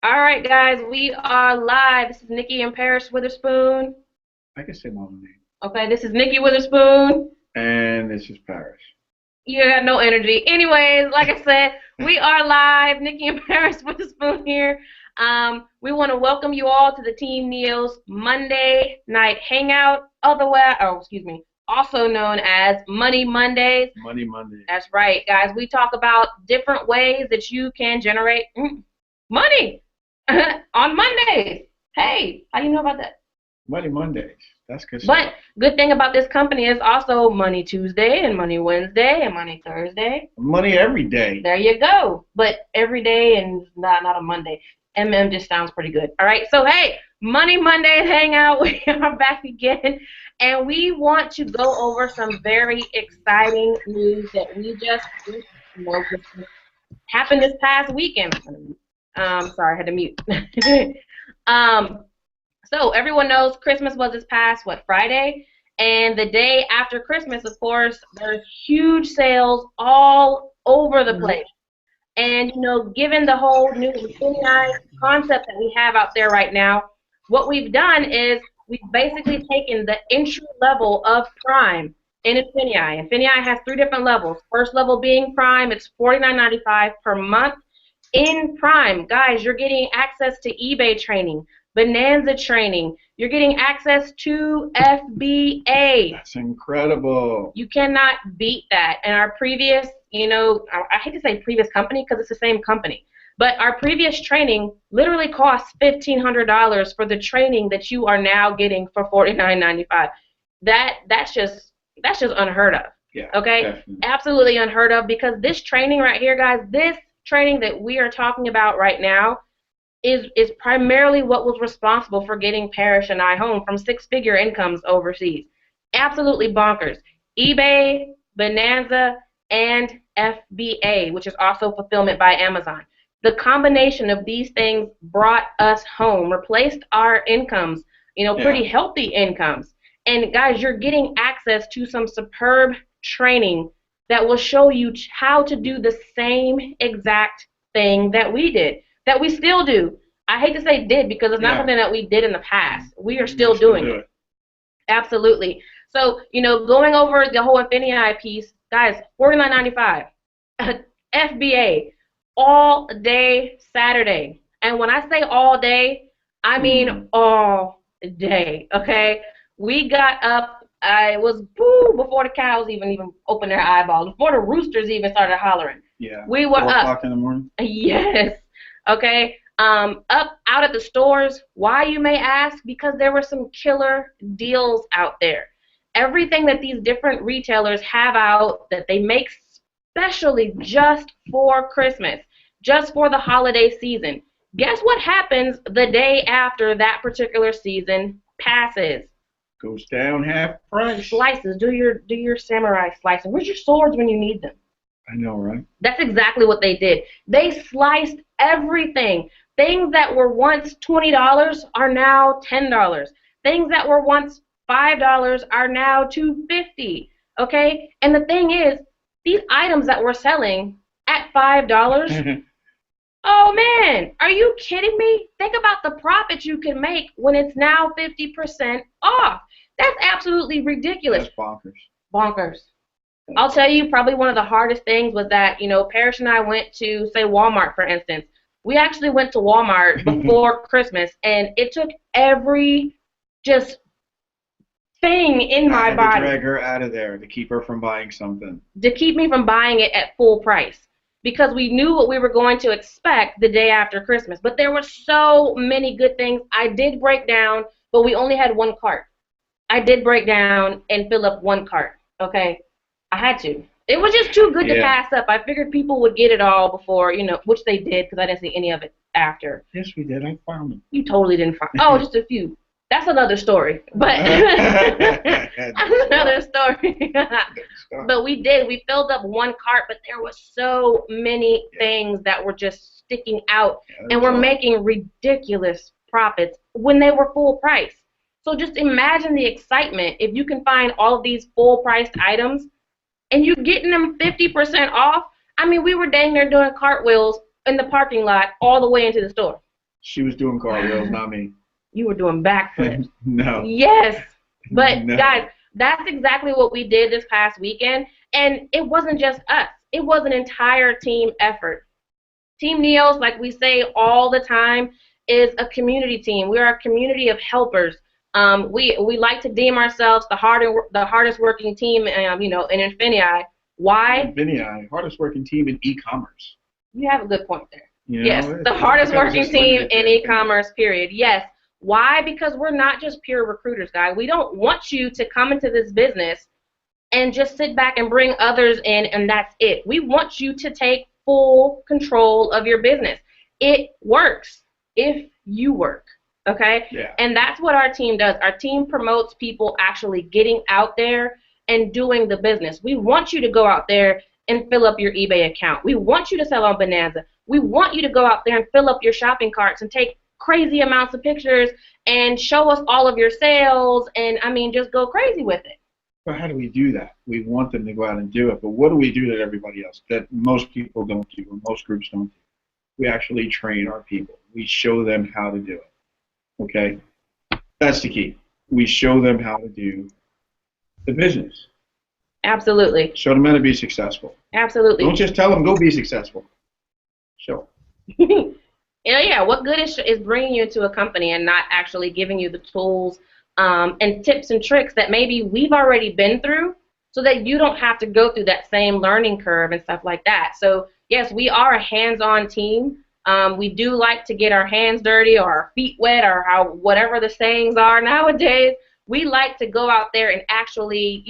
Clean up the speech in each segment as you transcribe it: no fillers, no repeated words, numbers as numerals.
All right, guys, we are live. This is Nikki and Paris Witherspoon. I can say my own name. Okay, this is Nikki Witherspoon. And this is Paris. You got no energy. Anyways, like I said, we are live. Nikki and Paris Witherspoon here. We want to welcome you all to the Team Neo's Monday Night Hangout, also known as Money Mondays. Money Monday. That's right, guys. We talk about different ways that you can generate money on Mondays. Hey, how you know about that? Money Mondays. That's good But stuff. good thing about this company is also Money Tuesday and Money Wednesday and Money Thursday. Money every day. There you go. But every day and not a Monday. just sounds pretty good. All right. So hey, Money Mondays hangout. We are back again, and we want to go over some very exciting news that we just happened this past weekend. Sorry, I had to mute. um, so everyone knows Christmas was this past, Friday? And the day after Christmas, of course, there's huge sales all over the place. And, given the whole new Infinity concept that we have out there right now, what we've done is we've basically taken the entry level of Prime in Infinity. Infinity has 3 different levels. First level being Prime, it's $49.95 per month. In Prime, guys, you're getting access to eBay training, Bonanza training. You're getting access to FBA. That's incredible. You cannot beat that. And our previous, I hate to say previous company because it's the same company, but our previous training literally costs $1,500 for the training that you are now getting for $49.95. That's just unheard of. Yeah. Okay? Definitely. Absolutely unheard of, because this training right here, guys, this training that we are talking about right now is primarily what was responsible for getting Parrish and I home from 6-figure incomes overseas. Absolutely bonkers. eBay, Bonanza, and FBA, which is also fulfillment by Amazon. The combination of these things brought us home, replaced our incomes, pretty healthy incomes. And guys, you're getting access to some superb training that will show you how to do the same exact thing that we did, that we still do. I hate to say did, because it's not something that we did in the past. We are still doing it. Absolutely. So, going over the whole Infinity piece, guys, $49.95. FBA, all day Saturday. And when I say all day, I mean all day, okay? We got up, it was before the cows even opened their eyeballs, before the roosters even started hollering. Yeah. We were 4 up. o'clock in the morning? Yes. Okay. Up out at the stores. Why, you may ask? Because there were some killer deals out there. Everything that these different retailers have out that they make specially just for Christmas, just for the holiday season. Guess what happens the day after that particular season passes? Goes down half price. Slices. Do your samurai slicing. Where's your swords when you need them? I know, right? That's exactly what they did. They sliced everything. Things that were once $20 are now $10. Things that were once $5 are now $2.50. Okay? And the thing is, these items that we're selling at $5, oh man, are you kidding me? Think about the profit you can make when it's now 50% off. That's absolutely ridiculous. That's bonkers. Bonkers. I'll tell you, probably one of the hardest things was that, Parrish and I went to, say, Walmart, for instance. We actually went to Walmart before Christmas, and it took every just thing in my body. I had to drag her out of there to keep her from buying something. To keep me from buying it at full price, because we knew what we were going to expect the day after Christmas. But there were so many good things. I did break down, but we only had 1 cart. I did break down and fill up 1 cart, okay? I had to. It was just too good to pass up. I figured people would get it all before, which they did, because I didn't see any of it after. Yes, we did. I found them. You totally didn't find. Oh, just a few. That's another story. But that's another story. But we did. We filled up 1 cart, but there were so many things that were just sticking out, and we're making ridiculous profits when they were full price. So just imagine the excitement if you can find all of these full-priced items and you're getting them 50% off. I mean, we were dang near doing cartwheels in the parking lot all the way into the store. She was doing cartwheels, not me. You were doing backflips. No. Yes. But No. guys, that's exactly what we did this past weekend. And it wasn't just us. It was an entire team effort. Team Neos, like we say all the time, is a community team. We are a community of helpers. We like to deem ourselves the hardest working team, in Infinii. Why? Infinii, hardest working team in e-commerce. You have a good point there. You know, Yes, the hardest working just limit team it to in Infinii. e-commerce, period. Yes. Why? Because we're not just pure recruiters, guys. We don't want you to come into this business and just sit back and bring others in and that's it. We want you to take full control of your business. It works if you work, okay? Yeah. And that's what our team does. Our team promotes people actually getting out there and doing the business. We want you to go out there and fill up your eBay account. We want you to sell on Bonanza. We want you to go out there and fill up your shopping carts and take crazy amounts of pictures and show us all of your sales and, just go crazy with it. But how do we do that? We want them to go out and do it, but what do we do that everybody else, that most people don't do, or most groups don't do? We actually train our people. We show them how to do it, okay? That's the key. We show them how to do the business. Absolutely. Show them how to be successful. Absolutely. Don't just tell them, go be successful. Show them. Yeah, what good is bringing you into a company and not actually giving you the tools and tips and tricks that maybe we've already been through so that you don't have to go through that same learning curve and stuff like that. So, yes, we are a hands-on team. We do like to get our hands dirty or our feet wet or whatever the sayings are nowadays. We like to go out there and actually,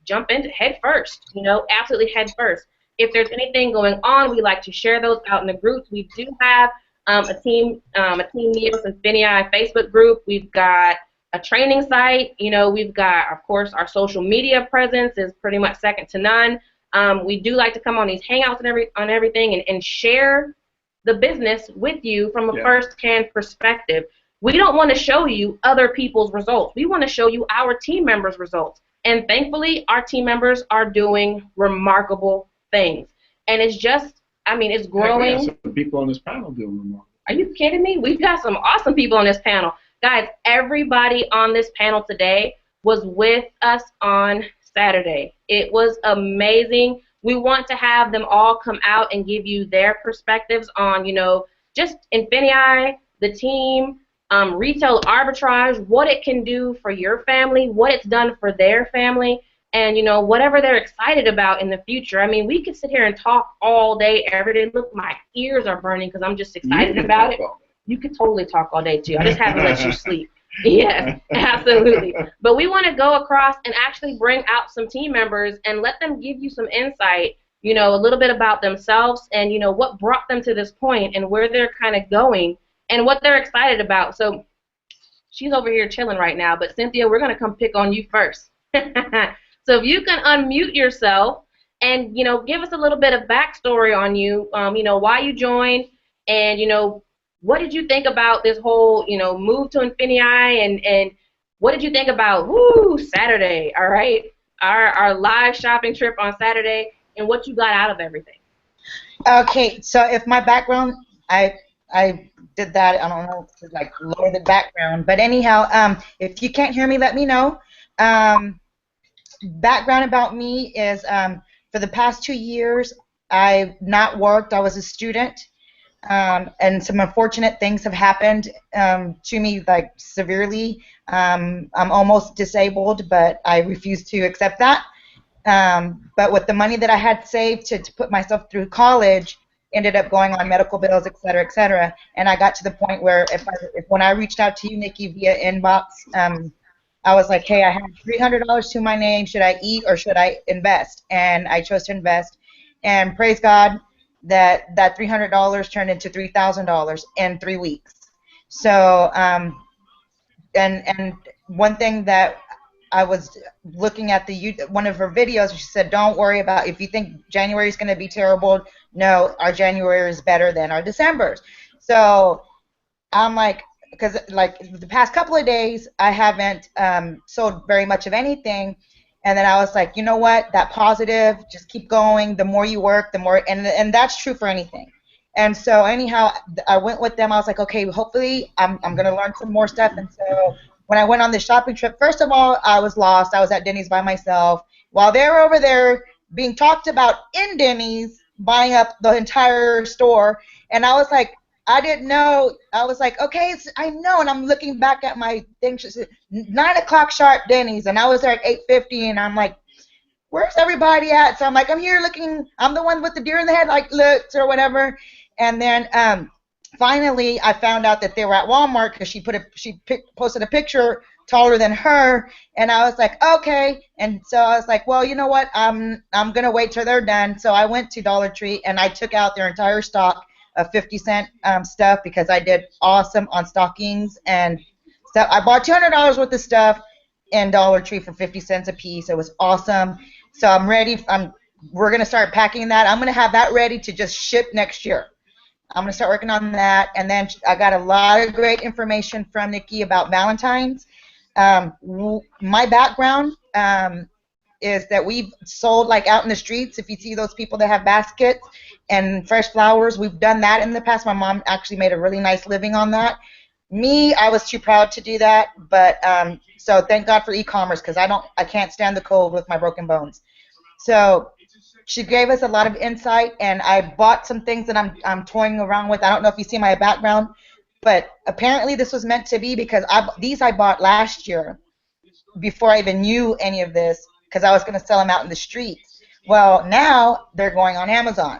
jump into head first, absolutely head first. If there's anything going on, we like to share those out in the groups. We do have a Team Neos Infinii Facebook group. We've got a training site. We've got, of course, our social media presence is pretty much second to none. We do like to come on these hangouts and everything and share the business with you from a first-hand perspective. We don't want to show you other people's results. We want to show you our team members' results. And thankfully, our team members are doing remarkable things. And it's just, it's growing. Yeah, we have some people on this panel doing remarkable. Are you kidding me? We've got some awesome people on this panel. Guys, everybody on this panel today was with us on Saturday. It was amazing. We want to have them all come out and give you their perspectives on, just Infinii, the team, retail arbitrage, what it can do for your family, what it's done for their family, and, whatever they're excited about in the future. We could sit here and talk all day, every day. Look, my ears are burning because I'm just excited about it. You could totally talk all day, too. I just haven't let you sleep. Yes, absolutely. But we want to go across and actually bring out some team members and let them give you some insight, a little bit about themselves and, what brought them to this point and where they're kind of going and what they're excited about. So she's over here chilling right now, but Cynthia, we're going to come pick on you first. So if you can unmute yourself and, give us a little bit of backstory on you, why you joined and, what did you think about this whole, move to Infinii and what did you think about, Saturday, all right, our live shopping trip on Saturday and what you got out of everything? Okay, so if my background, I did that, I don't know, to lower the background, but anyhow, if you can't hear me, let me know. Background about me is for the past 2 years, I've not worked. I was a student. And some unfortunate things have happened to me, severely. I'm almost disabled, but I refuse to accept that. But with the money that I had saved to put myself through college, ended up going on medical bills, et cetera, et cetera. And I got to the point where when I reached out to you, Nikki, via inbox, I was like, hey, I have $300 to my name. Should I eat or should I invest? And I chose to invest. And praise God, that $300 turned into $3,000 in 3 weeks. So, and one thing that I was looking at one of her videos, she said, don't worry about if you think January is going to be terrible. No, our January is better than our December's. So I'm like, because the past couple of days I haven't sold very much of anything. And then I was like, you know what, that positive, just keep going. The more you work, the more, and that's true for anything. And so anyhow, I went with them. I was like, okay, hopefully I'm going to learn some more stuff. And so when I went on this shopping trip, first of all, I was lost. I was at Denny's by myself. While they're over there being talked about in Denny's, buying up the entire store. And I was like, I didn't know. I was like, okay, I know. And I'm looking back at my thing. She said, 9 o'clock sharp Denny's. And I was there at 8:50. And I'm like, where's everybody at? So I'm like, I'm here looking. I'm the one with the deer in the head, like, looks or whatever. And then finally, I found out that they were at Walmart because she posted a picture taller than her, and I was like, okay. And so I was like, well, you know what? I'm gonna wait till they're done. So I went to Dollar Tree and I took out their entire stock of 50-cent stuff because I did awesome on stockings and stuff. I bought $200 worth of stuff in Dollar Tree for 50 cents a piece. It was awesome. So I'm ready. We're gonna start packing that. I'm gonna have that ready to just ship next year. I'm going to start working on that. And then I got a lot of great information from Nikki about Valentine's. My background is that we've sold like out in the streets. If you see those people that have baskets and fresh flowers, we've done that in the past. My mom actually made a really nice living on that. Me, I was too proud to do that. But so thank God for e-commerce because I can't stand the cold with my broken bones. So she gave us a lot of insight, and I bought some things that I'm toying around with. I don't know if you see my background, but apparently this was meant to be because I bought last year before I even knew any of this because I was going to sell them out in the streets. Well, now they're going on Amazon,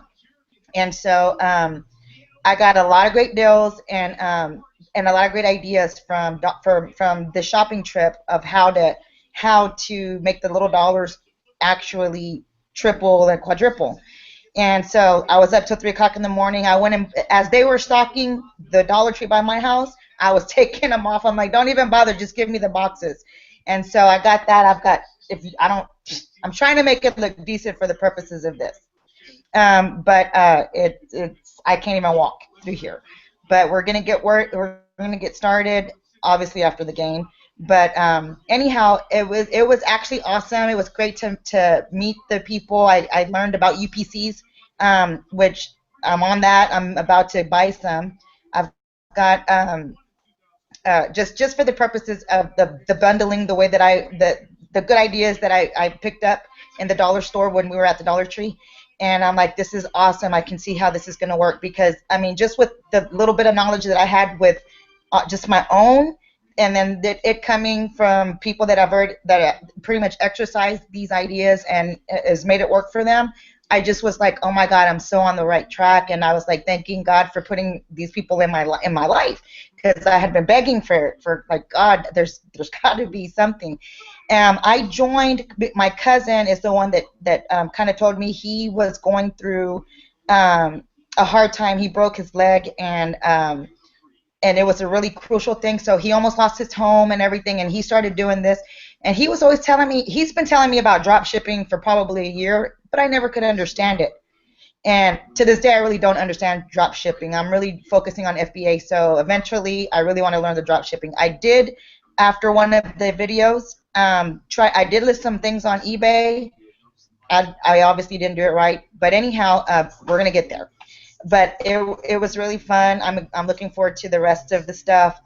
and so I got a lot of great deals and a lot of great ideas from the shopping trip of how to make the little dollars actually triple and quadruple. And so I was up till 3 o'clock in the morning. I went in as they were stocking the Dollar Tree by my house. I was taking them off. I'm like, don't even bother, just give me the boxes. And so I got that. I'm trying to make it look decent for the purposes of this. But I can't even walk through here. But we're gonna get started obviously after the game. But anyhow, it was actually awesome. It was great to meet the people. I learned about UPCs, which I'm on that. I'm about to buy some. I've got just for the purposes of the bundling, the way that the good ideas that I picked up in the dollar store when we were at the Dollar Tree. And I'm like, this is awesome. I can see how this is going to work because, I mean, just with the little bit of knowledge that I had with just my own, and then it coming from people that I've heard that pretty much exercised these ideas and has made it work for them, I just was like, oh my God, I'm so on the right track. And I was like thanking God for putting these people in my life because I had been begging for like, God, there's got to be something. I joined. My cousin is the one that kind of told me he was going through a hard time. He broke his leg and it was a really crucial thing. So he almost lost his home and everything, and he started doing this. And he was always telling me, he's been telling me about drop shipping for probably a year, but I never could understand it. And to this day, I really don't understand drop shipping. I'm really focusing on FBA. So eventually, I really want to learn the drop shipping. I did, after one of the videos, I did list some things on eBay. I obviously didn't do it right. But anyhow, we're going to get there. But it was really fun. I'm looking forward to the rest of the stuff.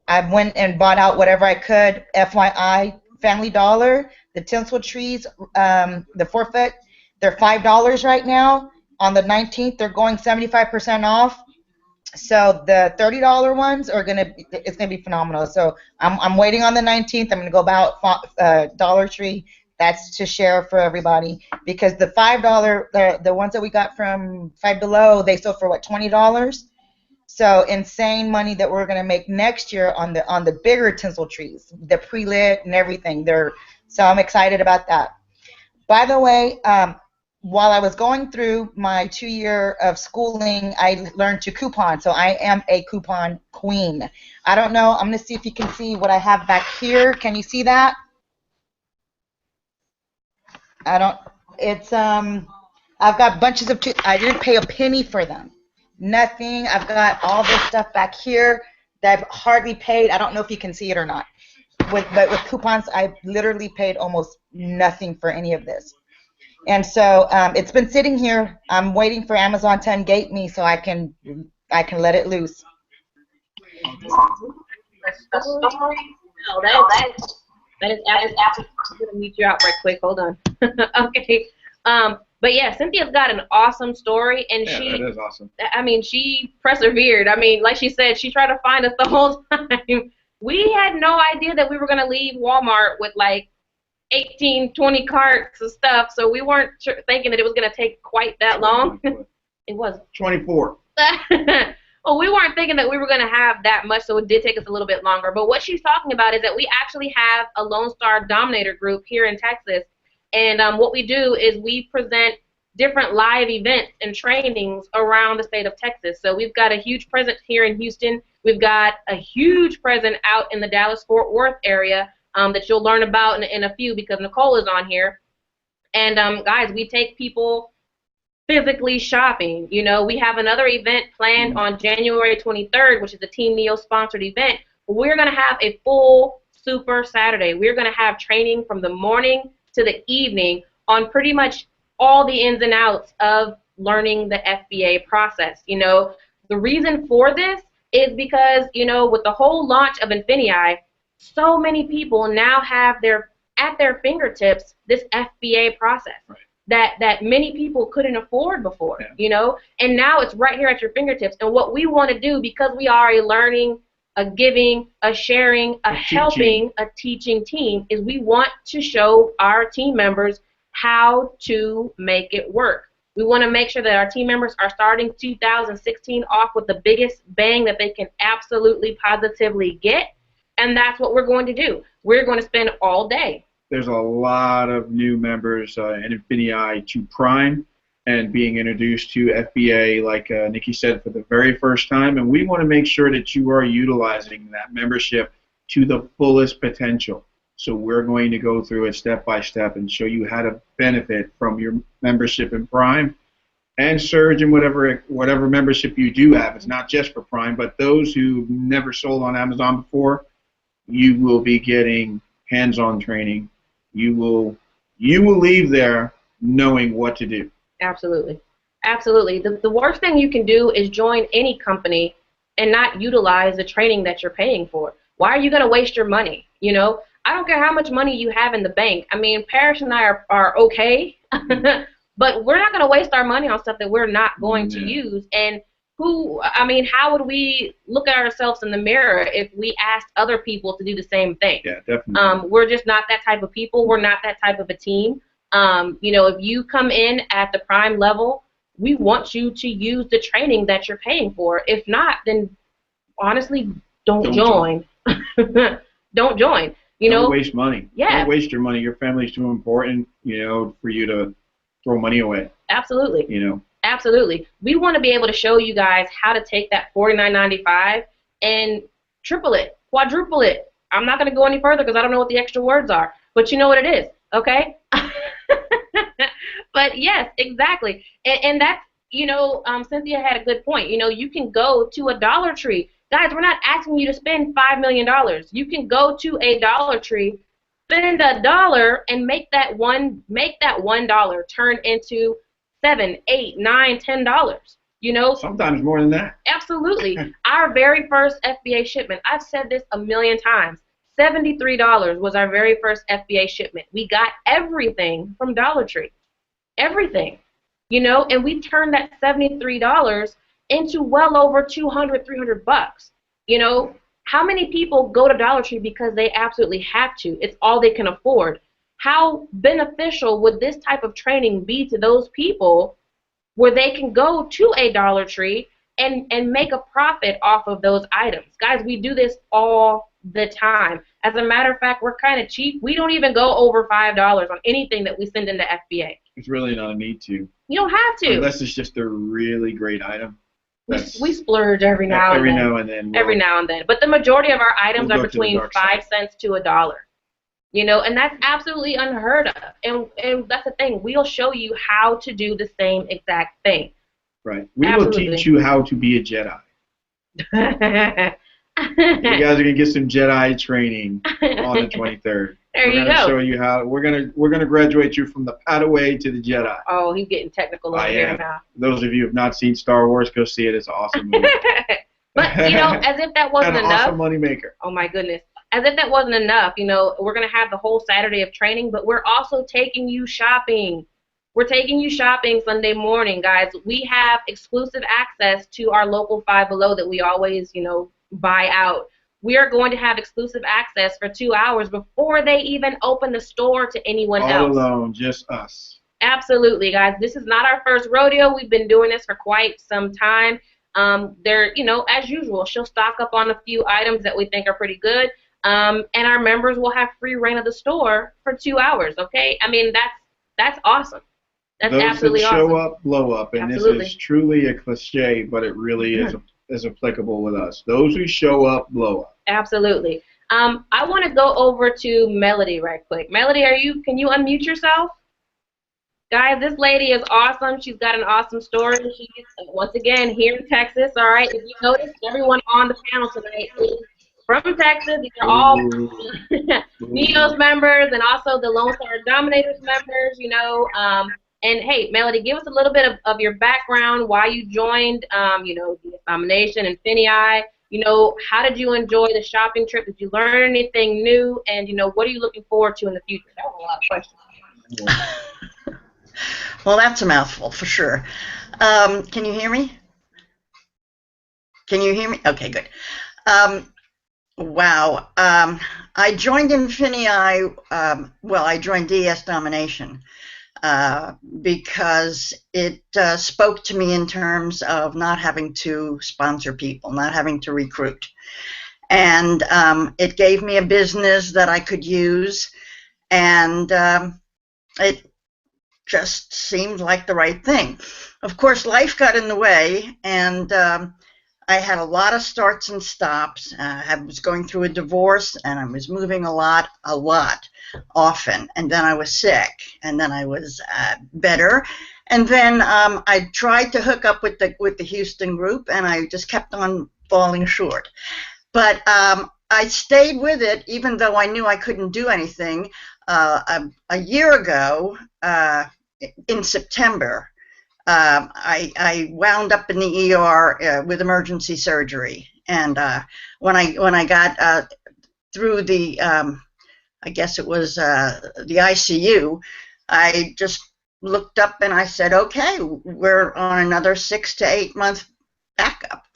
I went and bought out whatever I could. FYI, Family Dollar, the tinsel trees, the 4-foot, they're $5 right now. On the 19th, they're going 75% off. So the $30 ones it's gonna be phenomenal. So I'm waiting on the 19th. I'm gonna go about Dollar Tree. That's to share for everybody because the $5, the ones that we got from Five Below, they sold for what, $20? So insane money that we're gonna make next year on the bigger tinsel trees, the pre-lit and everything. So I'm excited about that. By the way, while I was going through my 2-year of schooling, I learned to coupon. So I am a coupon queen. I don't know. I'm gonna see if you can see what I have back here. Can you see that? I've got bunches of, I didn't pay a penny for them. Nothing. I've got all this stuff back here that I've hardly paid. I don't know if you can see it or not. But with coupons, I literally paid almost nothing for any of this. And so it's been sitting here. I'm waiting for Amazon to ungate me so I can let it loose. A story? No, that is absolutely. I'm gonna mute you out right quick. Hold on. Okay. But yeah, Cynthia's got an awesome story, and Yeah, she. that is awesome. I mean, she persevered. I mean, like she said, she tried to find us the whole time. We had no idea that we were gonna leave Walmart with like 18, 20 carts of stuff, so we weren't thinking that it was gonna take quite that long. It was 24. well, we weren't thinking that we were going to have that much, so it did take us a little bit longer. But what she's talking about is that we actually have a Lone Star Dominator group here in Texas. And what we do is we present different live events and trainings around the state of Texas. So we've got a huge presence here in Houston. We've got a huge presence out in the Dallas-Fort Worth area that you'll learn about in a few because Nicole is on here. And guys, we take people physically shopping. You know, we have another event planned on January 23rd, which is a Team Neo sponsored event. We're going to have a full Super Saturday. We're going to have training from the morning to the evening on pretty much all the ins and outs of learning the FBA process. You know, the reason for this is because, you know, with the whole launch of Infinii, so many people now have at their fingertips this FBA process. Right. That many people couldn't afford before, you know, and now it's right here at your fingertips. And what we want to do, because we are a learning, a giving, a sharing, a helping, a teaching team, is we want to show our team members how to make it work. We want to make sure that our team members are starting 2016 off with the biggest bang that they can absolutely positively get, and that's what we're going to do. We're going to spend all day. There's a lot of new members in Infinii to Prime and being introduced to FBA, like Nikki said, for the very first time. And we want to make sure that you are utilizing that membership to the fullest potential. So we're going to go through it step by step and show you how to benefit from your membership in Prime and Surge and whatever membership you do have. It's not just for Prime, but those who've never sold on Amazon before, you will be getting hands-on training. You will leave there knowing what to do. Absolutely. Absolutely. The worst thing you can do is join any company and not utilize the training that you're paying for. Why are you going to waste your money? You know, I don't care how much money you have in the bank. I mean, Parrish and I are okay, but we're not going to waste our money on stuff that we're not going to use. And how would we look at ourselves in the mirror if we asked other people to do the same thing? Yeah, definitely. We're just not that type of people. We're not that type of a team. You know, if you come in at the Prime level, we want you to use the training that you're paying for. If not, then honestly, don't join. Don't join. You know, don't waste money. Yeah. Don't waste your money. Your family's too important, you know, for you to throw money away. Absolutely. You know. Absolutely. We want to be able to show you guys how to take that $49.95 and triple it, quadruple it. I'm not going to go any further because I don't know what the extra words are, but you know what it is, okay? But yes, exactly. And that's, you know, Cynthia had a good point. You know, you can go to a Dollar Tree. Guys, we're not asking you to spend $5 million. You can go to a Dollar Tree, spend $1, and make that $1 turn into $7, $8, $9, $10. You know, sometimes more than that. Absolutely. Our very first FBA shipment, I've said this a million times, $73 was our very first FBA shipment. We got everything from Dollar Tree. Everything. You know, and we turned that $73 into well over $200, $300. You know, how many people go to Dollar Tree because they absolutely have to? It's all they can afford. How beneficial would this type of training be to those people where they can go to a Dollar Tree and make a profit off of those items? Guys, we do this all the time. As a matter of fact, we're kind of cheap. We don't even go over $5 on anything that we send into FBA. It's really not a need to. You don't have to. Unless it's just a really great item. We splurge every now and then. Every now and then. But the majority of our items are between 5 cents to $1. You know, and that's absolutely unheard of. And that's the thing. We'll show you how to do the same exact thing. Right. We will teach you how to be a Jedi. You guys are going to get some Jedi training on the 23rd. There We're you gonna go. show you how we're gonna graduate you from the Padawan to the Jedi. Oh, he's getting technical over here now. Those of you who have not seen Star Wars, go see it. It's an awesome movie. But, you know, as if that wasn't and an enough. awesome money maker. Oh, my goodness. As if that wasn't enough, you know, we're going to have the whole Saturday of training, but we're also taking you shopping. We're taking you shopping Sunday morning, guys. We have exclusive access to our local Five Below that we always, you know, buy out. We are going to have exclusive access for 2 hours before they even open the store to anyone else. All alone, just us. Absolutely, guys. This is not our first rodeo. We've been doing this for quite some time. They're, you know, as usual, she'll stock up on a few items that we think are pretty good. And our members will have free reign of the store for 2 hours, okay? I mean, that's awesome. That's Those absolutely that show awesome. up, blow up. And Absolutely. This is truly a cliche, but it really is applicable with us. Those who show up, blow up. Absolutely. I want to go over to Melody right quick. Melody, can you unmute yourself? Guys, this lady is awesome. She's got an awesome story. She's, once again, here in Texas, all right? If you notice, everyone on the panel tonight is from Texas. These are all NEOS members and also the Lone Star Dominators members, you know. And, hey, Melody, give us a little bit of your background, why you joined, you know, the Domination and Finii. You know, how did you enjoy the shopping trip? Did you learn anything new? And, you know, what are you looking forward to in the future? That was a lot of questions. Well, that's a mouthful for sure. Can you hear me? Can you hear me? Okay, good. Wow. I joined Infinii, well, I joined DS Domination because it spoke to me in terms of not having to sponsor people, not having to recruit. And it gave me a business that I could use, and it just seemed like the right thing. Of course, life got in the way, and I had a lot of starts and stops. I was going through a divorce, and I was moving a lot, often. And then I was sick, and then I was better. And then I tried to hook up with the Houston group, and I just kept on falling short. But I stayed with it, even though I knew I couldn't do anything. A year ago, in September, I wound up in the ER with emergency surgery, and when I got through the, I guess it was the ICU, I just looked up and I said, okay, we're on another 6 to 8 month backup,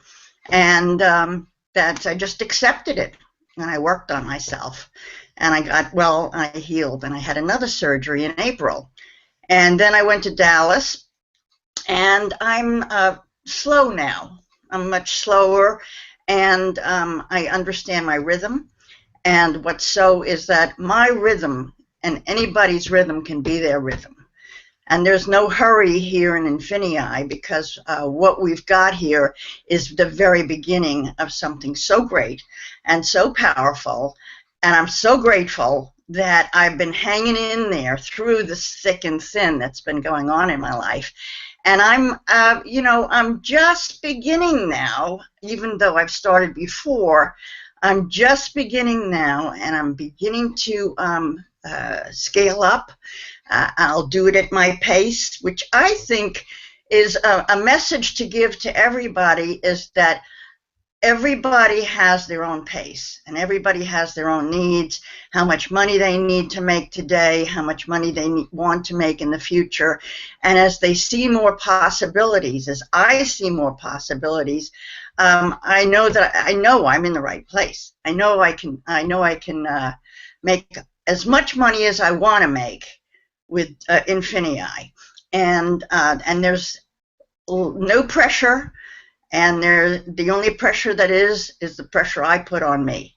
and I just accepted it, and I worked on myself, and I got well, I healed, and I had another surgery in April, and then I went to Dallas. And I'm slow now. I'm much slower, and I understand my rhythm. And what's so is that my rhythm and anybody's rhythm can be their rhythm. And there's no hurry here in Infinii, because what we've got here is the very beginning of something so great and so powerful. And I'm so grateful that I've been hanging in there through the thick and thin that's been going on in my life. And I'm, you know, I'm just beginning now, even though I've started before. I'm just beginning now, and I'm beginning to scale up. I'll do it at my pace, which I think is a message to give to everybody, is that everybody has their own pace, and everybody has their own needs, how much money they need to make today, how much money they want to make in the future. And as they see more possibilities, as I see more possibilities, I know I'm in the right place. I know I can make as much money as I want to make with Infinii, and there's no pressure. And the only pressure that is the pressure I put on me.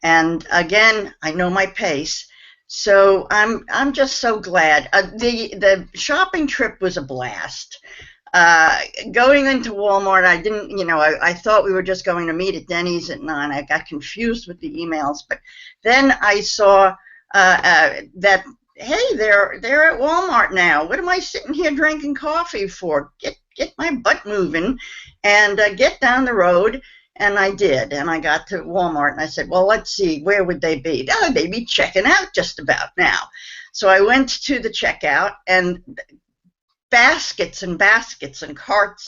And again, I know my pace, so I'm just so glad. The shopping trip was a blast. Going into Walmart, I didn't, you know, I thought we were just going to meet at Denny's at 9. I got confused with the emails, but then I saw that, hey, they're at Walmart now. What am I sitting here drinking coffee for? Get my butt moving and get down the road. And I did, and I got to Walmart, and I said, well, let's see, where would they be? Oh, they'd be checking out just about now. So I went to the checkout, and baskets and baskets and carts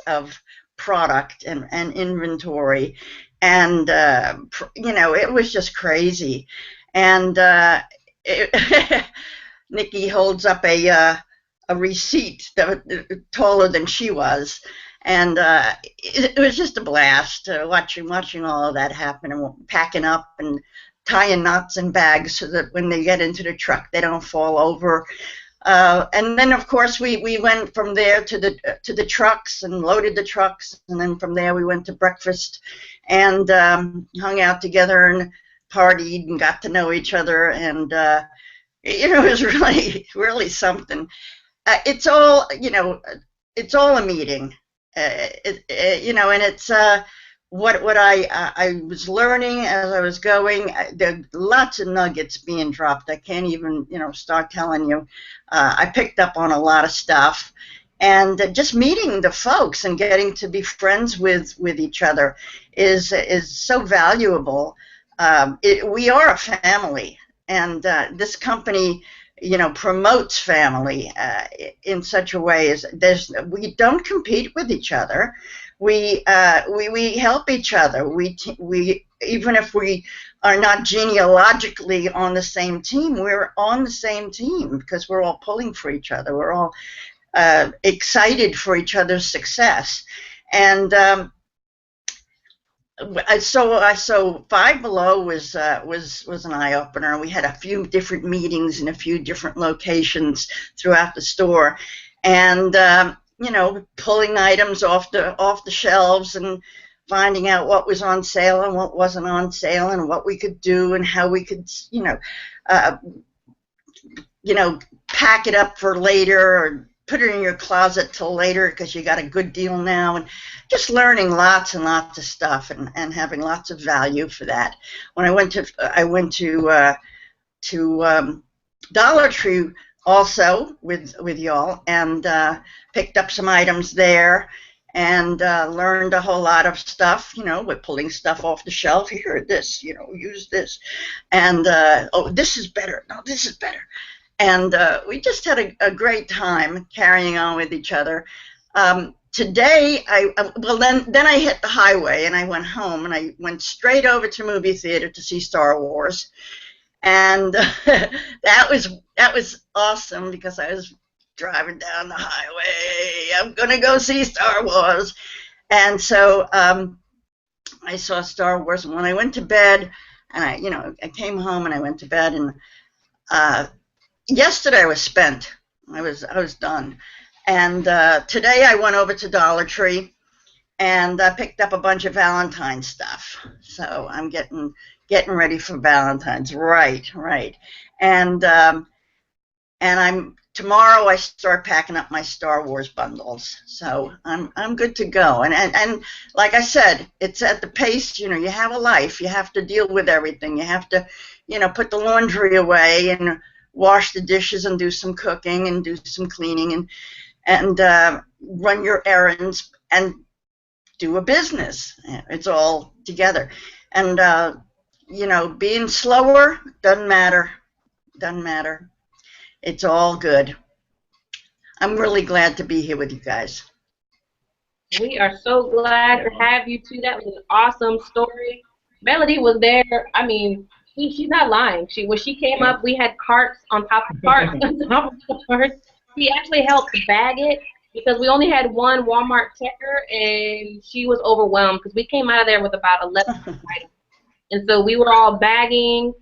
of product and inventory, and it was just crazy. And Nikki holds up a receipt that taller than she was, and it was just a blast watching all of that happen, and packing up and tying knots in bags so that when they get into the truck they don't fall over. And then, of course, we went from there to the trucks and loaded the trucks, and then from there we went to breakfast and hung out together and partied and got to know each other, and it was really something. It's all a meeting, and it's what I was learning as I was going. There are lots of nuggets being dropped. I can't even start telling you. I picked up on a lot of stuff, and just meeting the folks and getting to be friends with each other is so valuable. We are a family, and this company promotes family in such a way as we don't compete with each other. We help each other. We even if we are not genealogically on the same team, we're on the same team because we're all pulling for each other. We're all excited for each other's success. And so Five Below was an eye opener. We had a few different meetings in a few different locations throughout the store, and pulling items off the shelves and finding out what was on sale and what wasn't on sale and what we could do and how we could pack it up for later or put it in your closet till later because you got a good deal now, and just learning lots and lots of stuff and having lots of value for that. When I went to Dollar Tree also with y'all, and picked up some items there, and learned a whole lot of stuff, with pulling stuff off the shelf. Here, this, use this, and oh, this is better. No, this is better. And we just had a great time carrying on with each other. Today, then I hit the highway and I went home, and I went straight over to movie theater to see Star Wars, and that was awesome because I was driving down the highway. I'm gonna go see Star Wars, and so I saw Star Wars. And when I went to bed, and I came home and I went to bed, and yesterday was spent. I was done, and today I went over to Dollar Tree, and I picked up a bunch of Valentine's stuff. So I'm getting ready for Valentine's. Right. And tomorrow I start packing up my Star Wars bundles. So I'm good to go. And like I said, it's at the pace. You have a life. You have to deal with everything. You have to put the laundry away and wash the dishes and do some cooking and do some cleaning and run your errands and do a business. It's all together. And being slower doesn't matter. It's all good. I'm really glad to be here with you guys. We are so glad to have you too. That was an awesome story. Melody was there. I mean, she's not lying. When she came up, we had carts on top of carts on top of carts. She actually helped bag it because we only had one Walmart checker, and she was overwhelmed because we came out of there with about 11 items. And so we were all bagging.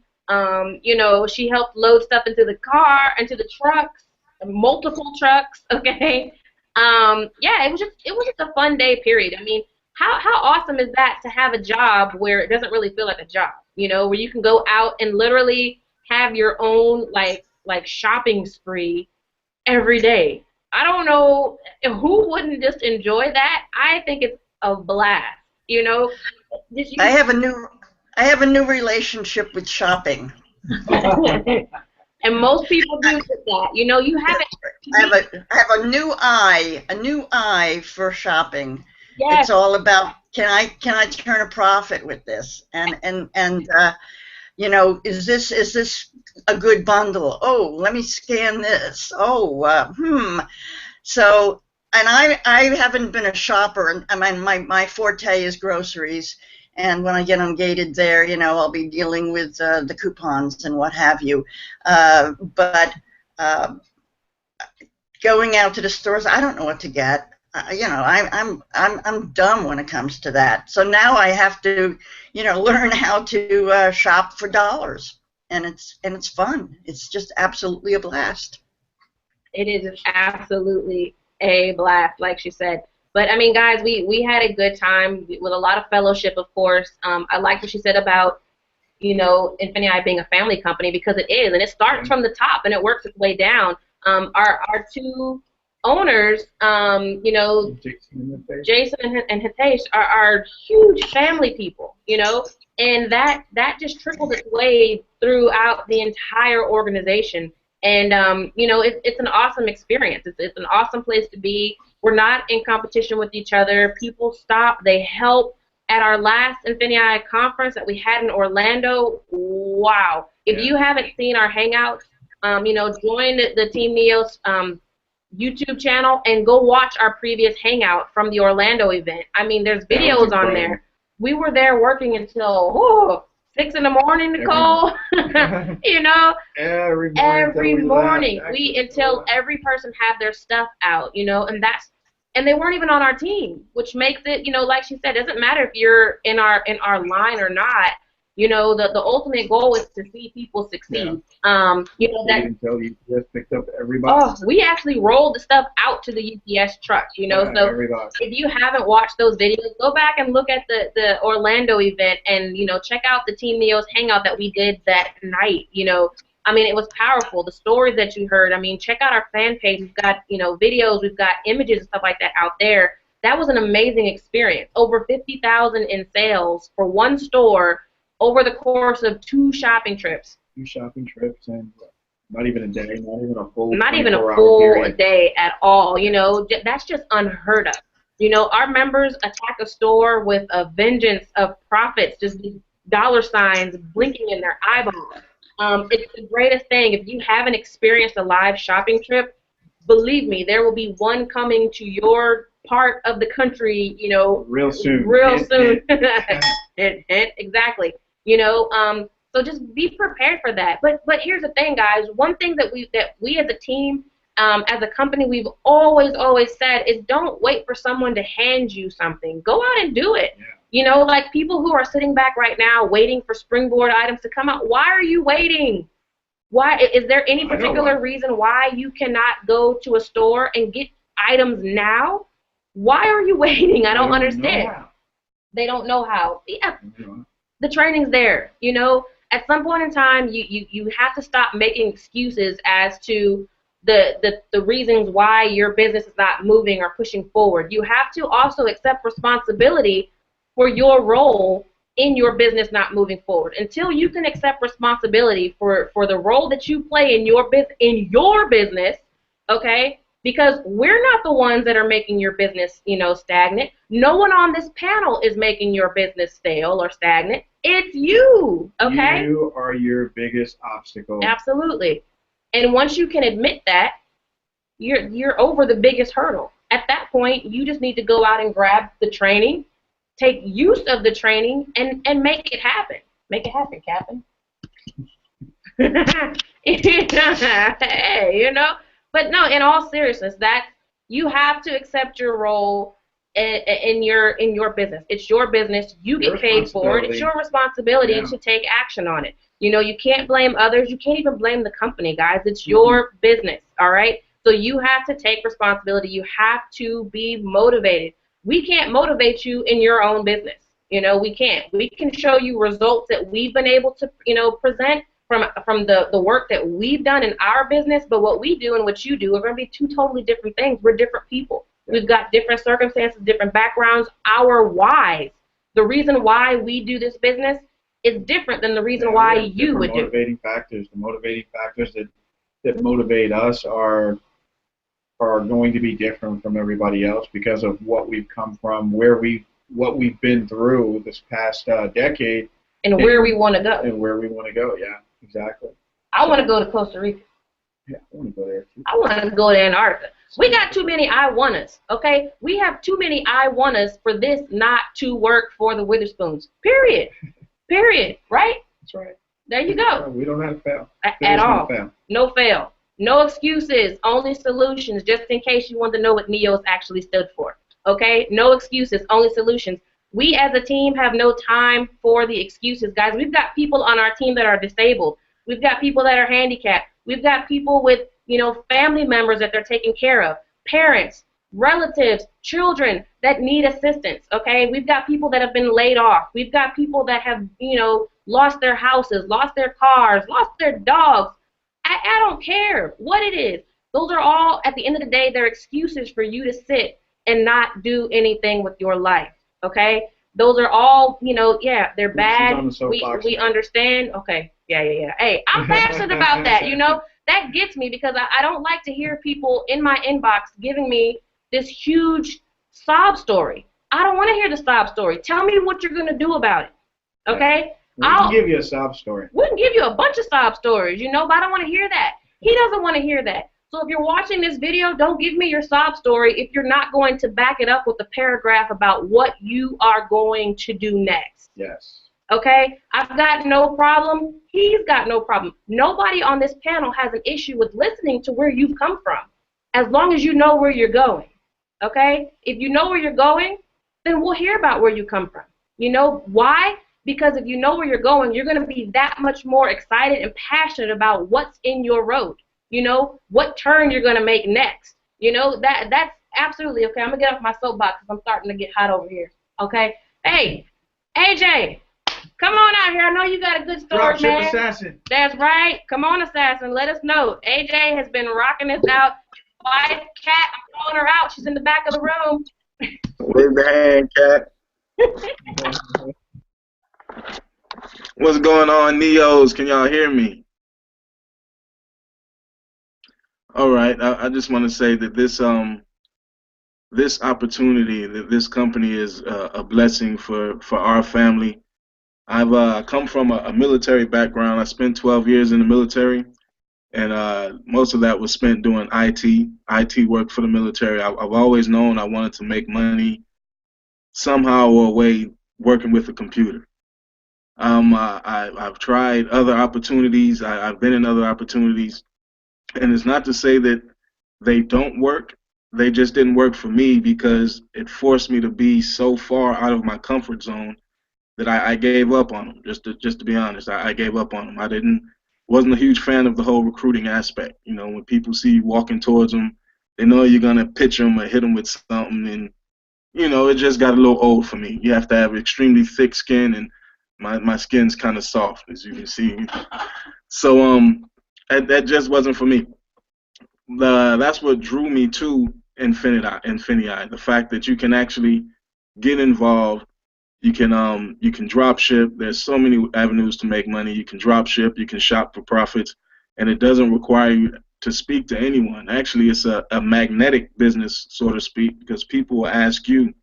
She helped load stuff into the car, into the trucks, multiple trucks. Okay. It was just a fun day. Period. I mean, how awesome is that to have a job where it doesn't really feel like a job? Where you can go out and literally have your own like shopping spree every day. I don't know who wouldn't just enjoy that. I think it's a blast. I have a new relationship with shopping. And most people do that. You have it. I have a new eye for shopping. Yes. It's all about, can I turn a profit with this? And you know, is this a good bundle? Oh, let me scan this. Oh, So, and I haven't been a shopper, and I mean, my forte is groceries. And when I get ungated there, you know, I'll be dealing with the coupons and what have you. But going out to the stores, I don't know what to get. You know, I'm dumb when it comes to that. So now I have to, you know, learn how to shop for dollars, and it's fun. It's just absolutely a blast. It is absolutely a blast, like she said. But I mean, guys, we had a good time with a lot of fellowship, of course. I like what she said about, you know, Infinii being a family company, because it is, and it starts from the top and it works its way down. Our two owners, you know, Jason and Hitesh are huge family people, you know, and that just trickled its way throughout the entire organization. And you know, it's an awesome experience. It's an awesome place to be. We're not in competition with each other. People stop. They help. At our last Infinii conference that we had in Orlando, wow! If you haven't seen our hangouts, you know, join the Team Neos YouTube channel and go watch our previous hangout from the Orlando event. I mean, there's videos on there. We were there working until 6 in the morning, Nicole. You know, every morning until every person had their stuff out. You know, and they weren't even on our team, which makes it, you know, like she said, it doesn't matter if you're in our line or not. You know, the ultimate goal is to see people succeed. Yeah. You know that. Until UPS picked up everybody. Oh, we actually rolled the stuff out to the UPS trucks. You know, so everybody. If you haven't watched those videos, go back and look at the Orlando event, and you know, check out the Team Neos hangout that we did that night. You know, I mean, it was powerful. The stories that you heard. I mean, check out our fan page. We've got, you know, videos. We've got images and stuff like that out there. That was an amazing experience. Over 50,000 in sales for one store over the course of 2 shopping trips. 2 shopping trips, and not even a day, not even a full. Not even a full day at all. You know, that's just unheard of. You know, our members attack a store with a vengeance of profits, just these dollar signs blinking in their eyeballs. It's the greatest thing. If you haven't experienced a live shopping trip, believe me, there will be one coming to your part of the country, you know, real soon. Real soon. Exactly. You know, so just be prepared for that. But here's the thing, guys. One thing that we as a team, as a company, we've always said is don't wait for someone to hand you something. Go out and do it. Yeah. You know, like people who are sitting back right now waiting for Springboard items to come out. Why are you waiting? Why is there any particular reason why you cannot go to a store and get items now? Why are you waiting? I don't understand. They don't know how. Yeah. The training's there. You know, at some point in time, you have to stop making excuses as to the reasons why your business is not moving or pushing forward. You have to also accept responsibility for your role in your business not moving forward. Until you can accept responsibility for the role that you play in your business, okay? Because we're not the ones that are making your business, you know, stagnant. No one on this panel is making your business stale or stagnant. It's you, okay? You are your biggest obstacle. Absolutely. And once you can admit that, you're over the biggest hurdle. At that point, you just need to go out and grab the training, take use of the training, and make it happen. Make it happen, Captain. Hey, you know? But no, in all seriousness, that you have to accept your role in your business. It's your business. You get paid for it. It's your responsibility to take action on it. You know, you can't blame others. You can't even blame the company, guys. It's your business, all right? So you have to take responsibility. You have to be motivated. We can't motivate you in your own business. You know, we can't. We can show you results that we've been able to, you know, present from the work that we've done in our business, but what we do and what you do are going to be 2 totally different things. We're different people. We've got different circumstances, different backgrounds. Our whys, the reason why we do this business is different than the reason why you would do it. The motivating factors that motivate us are are going to be different from everybody else because of what we've come from, what we've been through this past decade, And where we want to go. and where we want to go. Yeah, exactly. I want to go to Costa Rica. Yeah, I want to go there too. I want to go to Antarctica. We got too many I want-us, okay? We have too many I want-us for this not to work for the Witherspoons. Period. Period. Right? That's right. There you go. We don't have to fail. At all. Fail. No fail. No excuses. Only solutions. Just in case you want to know what NEOS actually stood for. Okay? No excuses. Only solutions. We as a team have no time for the excuses, guys. We've got people on our team that are disabled. We've got people that are handicapped. We've got people with, family members that they're taking care of, parents, relatives, children that need assistance, okay? We've got people that have been laid off. We've got people that have, lost their houses, lost their cars, lost their dogs. I don't care what it is. Those are all, at the end of the day, they're excuses for you to sit and not do anything with your life, okay? Those are all, they're bad. We understand. Okay. Yeah. Hey, I'm passionate about that, That gets me because I don't like to hear people in my inbox giving me this huge sob story. I don't want to hear the sob story. Tell me what you're going to do about it, okay? We can give you a sob story. We can give you a bunch of sob stories, but I don't want to hear that. He doesn't want to hear that. So if you're watching this video, don't give me your sob story if you're not going to back it up with a paragraph about what you are going to do next. Yes. Okay? I've got no problem. He's got no problem. Nobody on this panel has an issue with listening to where you've come from, as long as you know where you're going. Okay? If you know where you're going, then we'll hear about where you come from. You know why? Because if you know where you're going, you're going to be that much more excited and passionate about what's in your road. What turn you're going to make next. That's absolutely okay. I'm going to get off my soapbox because I'm starting to get hot over here. Okay? Hey, AJ, come on out here. I know you got a good story, man. Assassin. That's right. Come on, Assassin. Let us know. AJ has been rocking this out. Wife, Cat, I'm calling her out. She's in the back of the room. Wave the hand, Cat. What's going on, Neos? Can y'all hear me? All right. I just want to say that this opportunity, that this company is a blessing for our family. I've come from a military background. I spent 12 years in the military, and most of that was spent doing IT work for the military. I've always known I wanted to make money somehow or a way working with a computer. I've tried other opportunities. I've been in other opportunities, and it's not to say that they don't work. They just didn't work for me because it forced me to be so far out of my comfort zone that I gave up on them. Just to be honest, I gave up on them. Wasn't a huge fan of the whole recruiting aspect. When people see you walking towards them, they know you're gonna pitch them or hit them with something, and it just got a little old for me. You have to have extremely thick skin, and my skin's kind of soft, as you can see. So that just wasn't for me. That's what drew me to Infinii. The fact that you can actually get involved. You can drop ship. There's so many avenues to make money. You can drop ship. You can shop for profits, and it doesn't require you to speak to anyone. Actually, it's a magnetic business, so to speak, because people will ask you,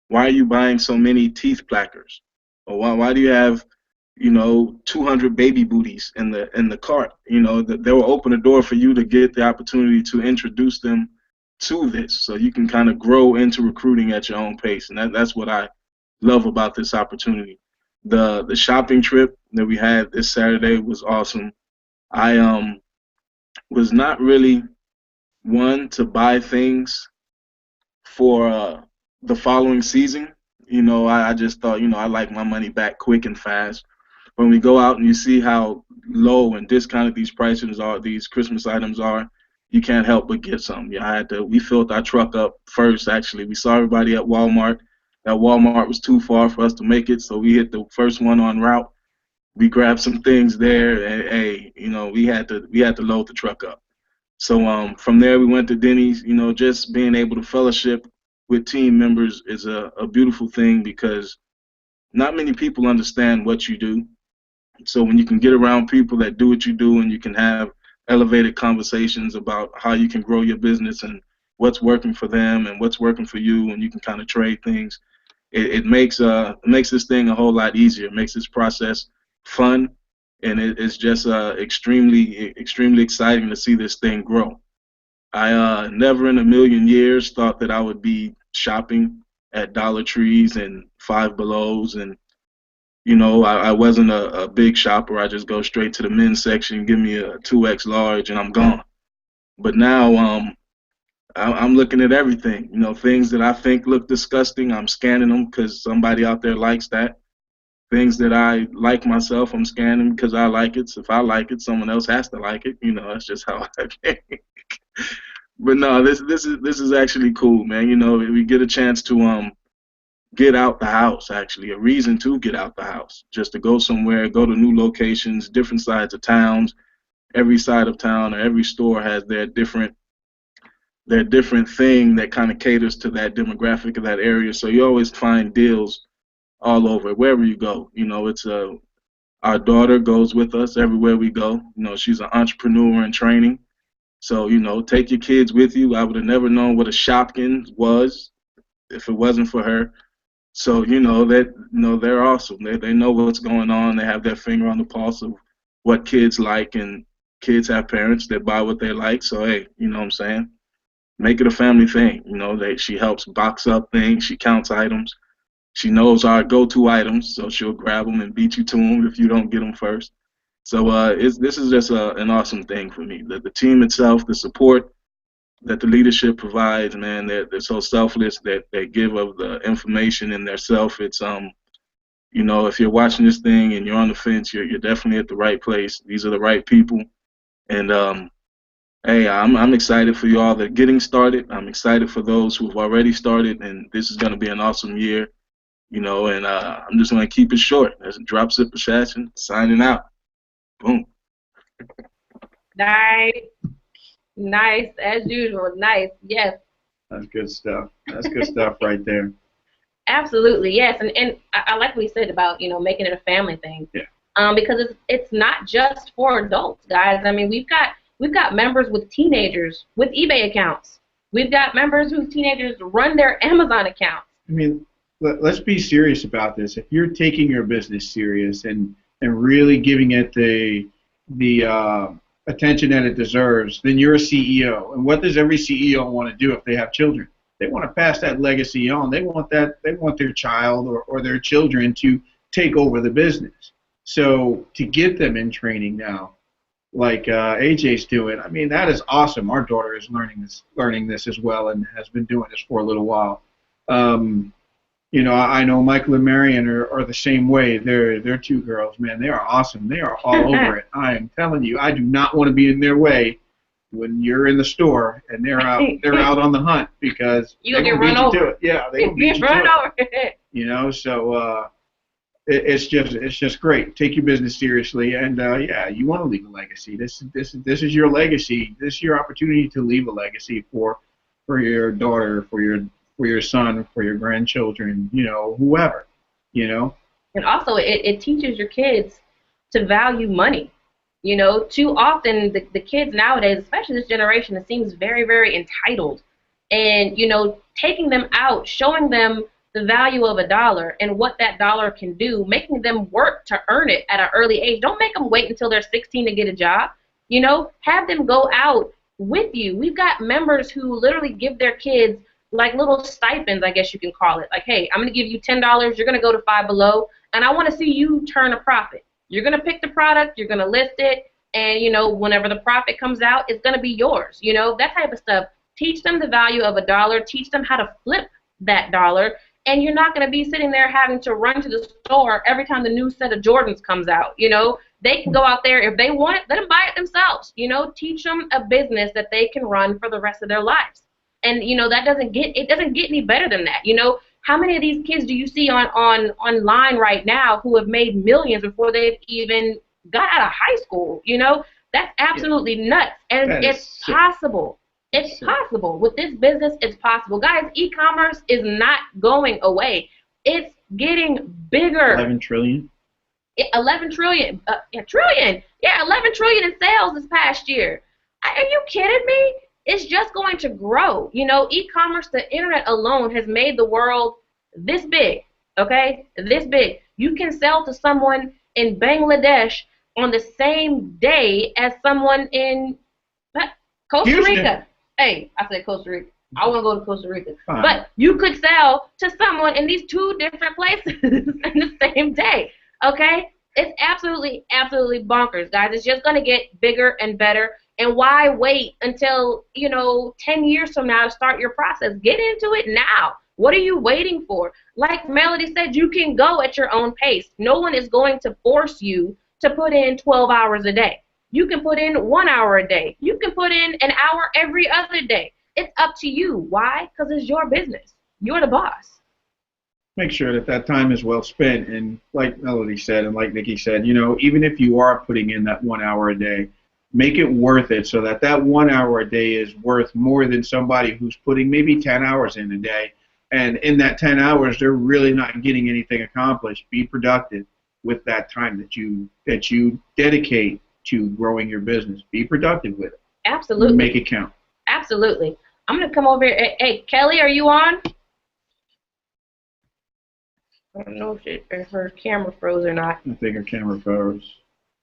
why are you buying so many teeth plackers? Or why do you have 200 baby booties in the cart? They will open a door for you to get the opportunity to introduce them to this, so you can kind of grow into recruiting at your own pace, and that's what I love about this opportunity. The shopping trip that we had this Saturday was awesome. I was not really one to buy things for the following season. I just thought, I like my money back quick and fast. When we go out and you see how low and discounted these prices are, these Christmas items are, you can't help but get some. We filled our truck up first, actually. We saw everybody at Walmart. That Walmart was too far for us to make it, so we hit the first one en route. We grabbed some things there, and we had to load the truck up. So from there we went to Denny's. Just being able to fellowship with team members is a beautiful thing, because not many people understand what you do. So when you can get around people that do what you do, and you can have elevated conversations about how you can grow your business and what's working for them and what's working for you, and you can kind of trade things. It makes this thing a whole lot easier. It makes this process fun, and it's just extremely exciting to see this thing grow. I never in a million years thought that I would be shopping at Dollar Trees and Five Belows, and I wasn't a big shopper. I just go straight to the men's section, give me a 2X large, and I'm gone. But now I'm looking at everything. Things that I think look disgusting, I'm scanning them because somebody out there likes that. Things that I like myself, I'm scanning because I like it. So if I like it, someone else has to like it. That's just how I think. But no, this is actually cool, man. We get a chance to get out the house, actually, a reason to get out the house, just to go somewhere, go to new locations, different sides of towns. Every side of town or every store has their different thing that kind of caters to that demographic of that area. So you always find deals all over, wherever you go. It's our daughter goes with us everywhere we go. She's an entrepreneur in training. So, take your kids with you. I would have never known what a Shopkins was if it wasn't for her. So, they're awesome. They know what's going on. They have their finger on the pulse of what kids like, and kids have parents that buy what they like. So, hey, you know what I'm saying? Make it a family thing. She helps box up things. She counts items. She knows our go-to items, so she'll grab them and beat you to them if you don't get them first. So this is just an awesome thing for me. The team itself, the support that the leadership provides, man, they're so selfless that they give of the information in their self. It's if you're watching this thing and you're on the fence, you're definitely at the right place. These are the right people, and hey, I'm excited for you all that are getting started. I'm excited for those who have already started, and this is going to be an awesome year, and I'm just going to keep it short. That's Drop Sip Fashion signing out. Boom. Nice, as usual. Nice, yes. That's good stuff. That's good stuff right there. Absolutely, yes. And I like what you said about making it a family thing. Yeah. Because it's not just for adults, guys. I mean, we've got members with teenagers with eBay accounts. We've got members whose teenagers run their Amazon accounts. I mean, let's be serious about this. If you're taking your business serious and really giving it the attention that it deserves, then you're a CEO. And what does every CEO want to do if they have children? They want to pass that legacy on. They want their child or their children to take over the business. So to get them in training now, like AJ's doing, I mean, that is awesome. Our daughter is learning this as well and has been doing this for a little while. I know Michael and Marion are the same way. They're two girls, man. They are awesome. They are all over it. I am telling you, I do not want to be in their way when you're in the store and they're out on the hunt, because you'll get run over. Yeah, they will beat you run to it. over. So it's just great. Take your business seriously, and you want to leave a legacy. This is your legacy. This is your opportunity to leave a legacy for your daughter, for your son, for your grandchildren, whoever, And also, it teaches your kids to value money. Too often the kids nowadays, especially this generation, it seems very, very entitled. And, taking them out, showing them the value of $1 and what that dollar can do, making them work to earn it at an early age. Don't make them wait until they're 16 to get a job. Have them go out with you. We've got members who literally give their kids like little stipends, I guess you can call it. Like, hey, I'm going to give you $10. You're going to go to Five Below, and I want to see you turn a profit. You're going to pick the product. You're going to list it. And, whenever the profit comes out, it's going to be yours. That type of stuff. Teach them the value of $1. Teach them how to flip that dollar. And you're not going to be sitting there having to run to the store every time the new set of Jordans comes out. They can go out there. If they want it, let them buy it themselves. Teach them a business that they can run for the rest of their lives. And that doesn't get any better than that. How many of these kids do you see online right now who have made millions before they've even got out of high school? That's absolutely nuts. And it's possible. It's possible. With this business, it's possible. Guys, e-commerce is not going away. It's getting bigger. 11 trillion? 11 trillion. Trillion. Yeah, 11 trillion in sales this past year. Are you kidding me? it's just going to grow. You know, e-commerce, the internet alone has made the world this big, okay? This big. You can sell to someone in Bangladesh on the same day as someone in Costa Houston. Rica. Hey, I said Costa Rica. I want to go to Costa Rica. Fine. But you could sell to someone in these two different places in the same day, okay? It's absolutely, absolutely bonkers, guys. It's just going to get bigger and better. And why wait until, 10 years from now to start your process? Get into it now. What are you waiting for? Like Melody said, you can go at your own pace. No one is going to force you to put in 12 hours a day. You can put in 1 hour a day. You can put in an hour every other day. It's up to you. Why? Because it's your business. You're the boss. Make sure that that time is well spent. And like Melody said, and like Nikki said, even if you are putting in that 1 hour a day, make it worth it so that that 1 hour a day is worth more than somebody who's putting maybe 10 hours in a day. And in that 10 hours, they're really not getting anything accomplished. Be productive with that time that you dedicate to growing your business. Be productive with it. Absolutely. Make it count. Absolutely. I'm going to come over here. Hey, Kelly, are you on? I don't know if her camera froze or not. I think her camera froze.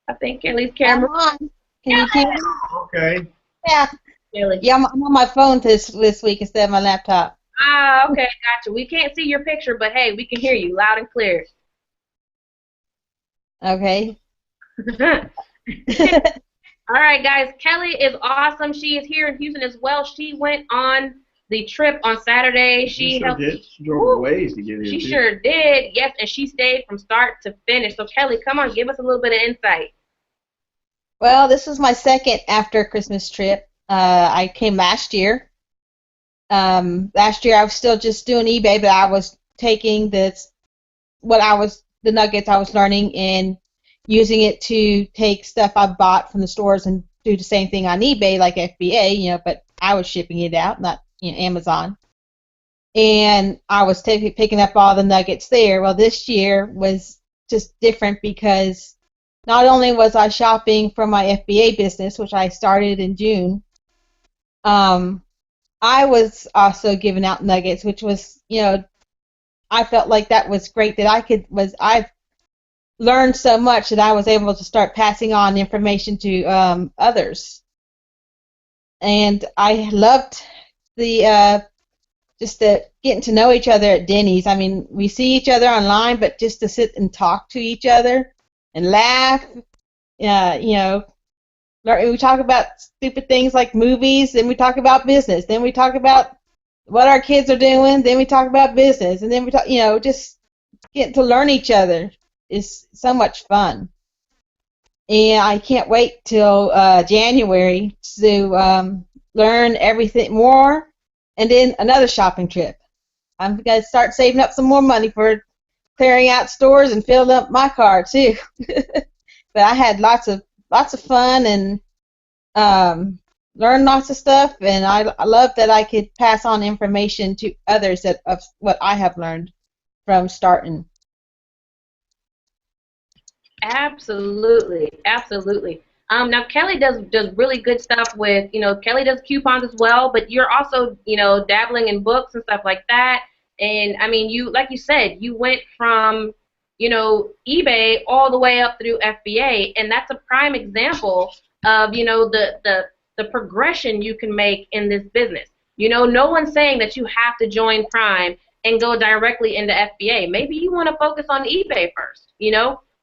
I think Kelly's camera. I'm on. Can you hear me? Okay. Yeah. Kelly. Yeah, I'm on my phone this week instead of my laptop. Ah, okay, gotcha. We can't see your picture, but hey, we can hear you loud and clear. Okay. All right, guys. Kelly is awesome. She is here in Houston as well. She went on the trip on Saturday. She helped. did. She drove a ways to get here. She too. sure did. Yes, and she stayed from start to finish. So Kelly, come on, give us a little bit of insight. Well, this was my second after Christmas trip. I came last year. Last year I was still just doing eBay, but I was taking the nuggets I was learning and using it to take stuff I bought from the stores and do the same thing on eBay like FBA, but I was shipping it out, not Amazon. And I was picking up all the nuggets there. Well, this year was just different because not only was I shopping for my FBA business, which I started in June, I was also giving out nuggets, which was, I felt like that was great that I learned so much that I was able to start passing on information to others. And I loved just the getting to know each other at Denny's. I mean, we see each other online, but just to sit and talk to each other and laugh, we talk about stupid things like movies, then we talk about business, then we talk about what our kids are doing, then we talk about business, and then we talk, just getting to learn each other is so much fun. And I can't wait till January to learn everything more, and then another shopping trip. I'm going to start saving up some more money for clearing out stores and filling up my car too. But I had lots of fun and learned lots of stuff, and I love that I could pass on information to others of what I have learned from starting. Absolutely, absolutely. Now Kelly does really good stuff with, Kelly does coupons as well, but you're also, dabbling in books and stuff like that. And I mean, like you said, you went from, eBay all the way up through FBA, and that's a prime example of, the progression you can make in this business. No one's saying that you have to join Prime and go directly into FBA. Maybe you want to focus on eBay first,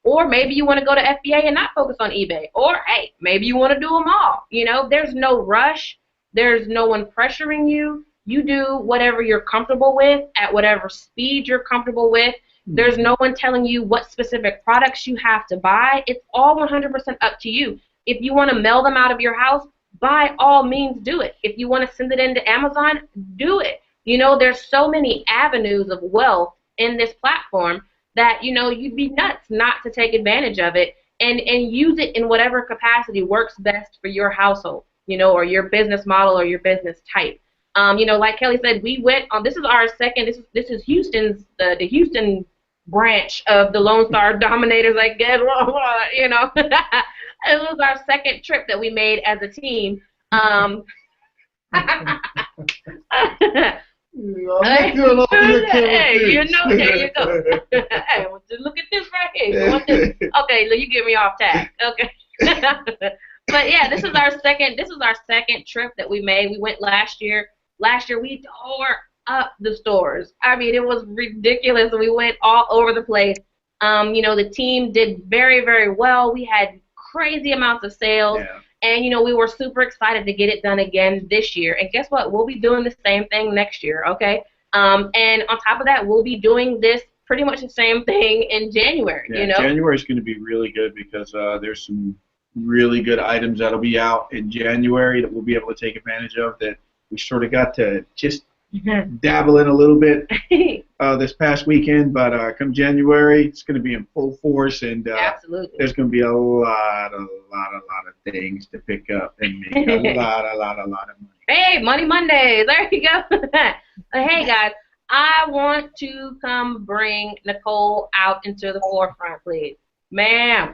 or maybe you want to go to FBA and not focus on eBay, or hey, maybe you want to do them all. There's no rush. There's no one pressuring you. You do whatever you're comfortable with at whatever speed you're comfortable with. There's no one telling you what specific products you have to buy. It's all 100% up to you. If you want to mail them out of your house, by all means do it. If you want to send it into Amazon, do it. There's so many avenues of wealth in this platform that, you'd be nuts not to take advantage of it and use it in whatever capacity works best for your household, or your business model or your business type. Like Kelly said, we went on, this is our second, this is Houston's, the Houston branch of the Lone Star Dominators, I guess, It was our second trip that we made as a team. I'm doing all the Hey, you know, there you go. Hey, well, just look at this right here. You want this? Okay, look, you get me off task. Okay. But yeah, this is our second trip that we made. We went last year. Last year we tore up the stores. I mean, it was ridiculous. We went all over the place. The team did very, very well. We had crazy amounts of sales. Yeah. And, we were super excited to get it done again this year. And guess what? We'll be doing the same thing next year, okay? And on top of that, we'll be doing this pretty much the same thing in January, Yeah, January is going to be really good because there's some really good items that'll be out in January that we'll be able to take advantage of that we sort of got to just dabble in a little bit this past weekend. But come January, it's going to be in full force, and Absolutely. there's going to be a lot of things to pick up and make a lot of money. Hey, Money Mondays. There you go. Hey, guys, I want to come bring Nicole out into the forefront, please. Ma'am,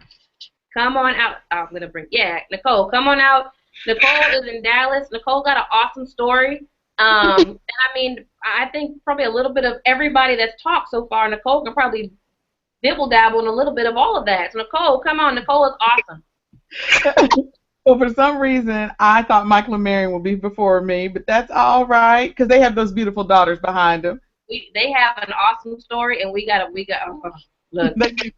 come on out. I'm going to bring, Nicole, come on out. Nicole is in Dallas. Nicole got an awesome story. And I mean, I think probably a little bit of everybody that's talked so far. Nicole can probably dibble-dabble in a little bit of all of that. So, Nicole, come on. Nicole is awesome. Well, for some reason, I thought Michael and Marion would be before me, but that's all right because they have those beautiful daughters behind them. They have an awesome story, and we got look. They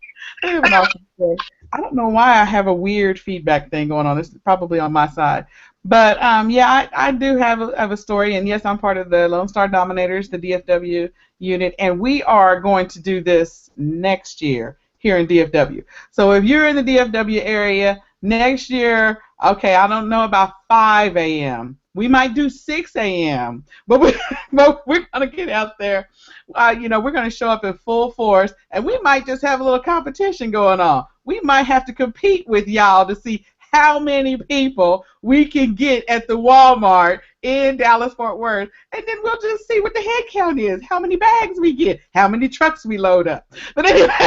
have an awesome story. I don't know why I have a weird feedback thing going on. It's probably on my side. But, I do have a story, and yes, I'm part of the Lone Star Dominators, the DFW unit, and we are going to do this next year here in DFW. So if you're in the DFW area, next year, okay, I don't know about 5 a.m. We might do 6 a.m., but we're going to get out there. We're going to show up in full force, and we might just have a little competition going on. We might have to compete with y'all to see how many people we can get at the Walmart in Dallas-Fort Worth, and then we'll just see what the head count is, how many bags we get, how many trucks we load up. But anyway,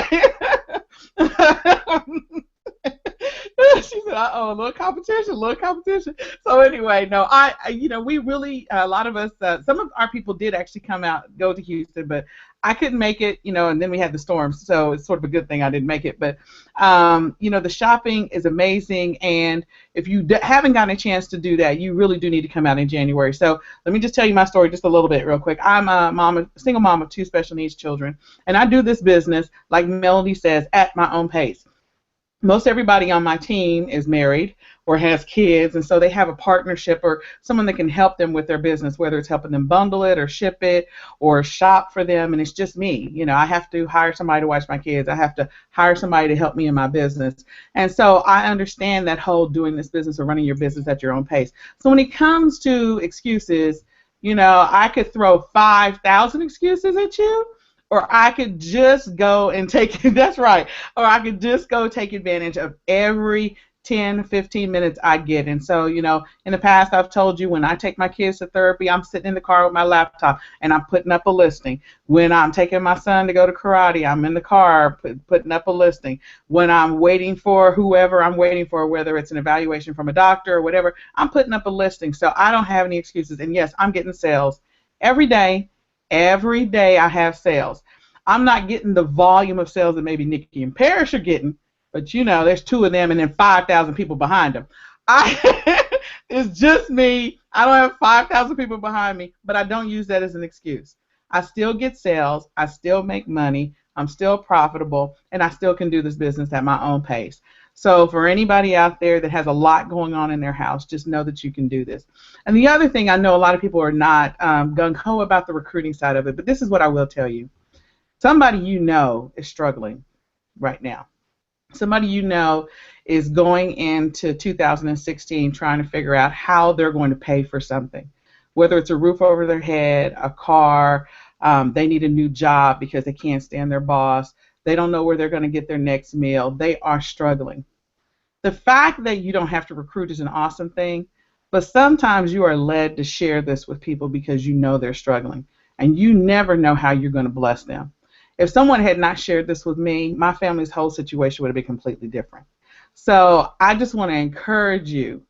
she said, "Uh-oh, a little competition." So anyway, no, we really, a lot of us, some of our people did actually go to Houston, but I couldn't make it, and then we had the storms, so it's sort of a good thing I didn't make it. But, the shopping is amazing, and if you haven't gotten a chance to do that, you really do need to come out in January. So let me just tell you my story just a little bit real quick. I'm a single mom of 2 special needs children, and I do this business, like Melody says, at my own pace. Most everybody on my team is married or has kids, and so they have a partnership or someone that can help them with their business, whether it's helping them bundle it or ship it or shop for them, and it's just me. I have to hire somebody to watch my kids. I have to hire somebody to help me in my business. And so I understand that whole doing this business or running your business at your own pace. So when it comes to excuses, I could throw 5,000 excuses at you, or I could just go and that's right, or I could just go take advantage of every 10, 15 minutes I get. And so, in the past I've told you when I take my kids to therapy, I'm sitting in the car with my laptop and I'm putting up a listing. When I'm taking my son to go to karate, I'm in the car putting up a listing. When I'm waiting for whoever I'm waiting for, whether it's an evaluation from a doctor or whatever, I'm putting up a listing. So I don't have any excuses. And yes, I'm getting sales every day. Every day I have sales. I'm not getting the volume of sales that maybe Nikki and Parrish are getting, but there's 2 of them and then 5,000 people behind them. It's just me. I don't have 5,000 people behind me, but I don't use that as an excuse. I still get sales. I still make money. I'm still profitable, and I still can do this business at my own pace. So for anybody out there that has a lot going on in their house, just know that you can do this. And the other thing, I know a lot of people are not gung-ho about the recruiting side of it, but this is what I will tell you. Somebody is struggling right now. Somebody is going into 2016 trying to figure out how they're going to pay for something, whether it's a roof over their head, a car, they need a new job because they can't stand their boss. They don't know where they're going to get their next meal. They are struggling. The fact that you don't have to recruit is an awesome thing, but sometimes you are led to share this with people because they're struggling, and you never know how you're going to bless them. If someone had not shared this with me, my family's whole situation would have been completely different. So I just want to encourage you.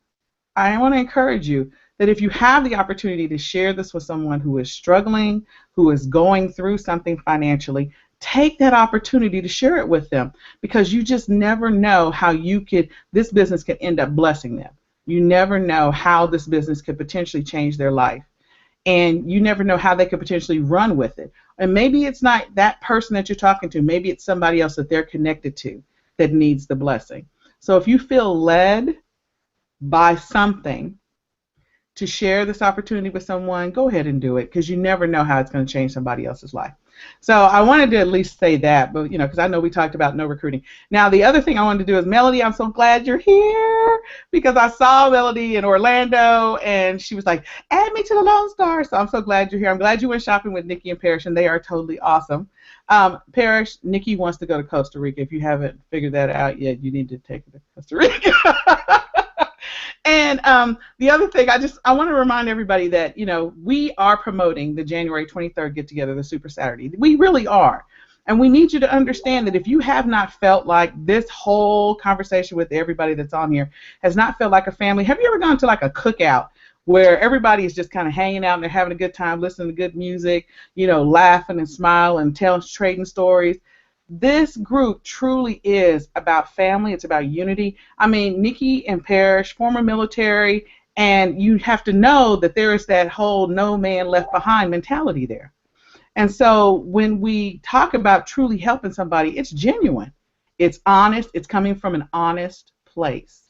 I want to encourage you that if you have the opportunity to share this with someone who is struggling, who is going through something financially, take that opportunity to share it with them, because you just never know how this business could end up blessing them. You never know how this business could potentially change their life. And you never know how they could potentially run with it. And maybe it's not that person that you're talking to. Maybe it's somebody else that they're connected to that needs the blessing. So if you feel led by something to share this opportunity with someone, go ahead and do it, because you never know how it's going to change somebody else's life. So I wanted to at least say that, but because I know we talked about no recruiting. Now the other thing I wanted to do is, Melody, I'm so glad you're here, because I saw Melody in Orlando and she was like, add me to the Lone Star. So I'm so glad you're here. I'm glad you went shopping with Nikki and Parrish, and they are totally awesome. Parrish, Nikki wants to go to Costa Rica. If you haven't figured that out yet, you need to take her to Costa Rica. And the other thing, I want to remind everybody that, we are promoting the January 23rd get-together, the Super Saturday. We really are. And we need you to understand that if you have not felt like this whole conversation with everybody that's on here has not felt like a family, have you ever gone to like a cookout where everybody is just kind of hanging out and they're having a good time, listening to good music, laughing and smiling and trading stories? This group truly is about family. It's about unity. I mean, Nikki and Parrish, former military, and you have to know that there is that whole no man left behind mentality there. And so when we talk about truly helping somebody, it's genuine. It's honest. It's coming from an honest place.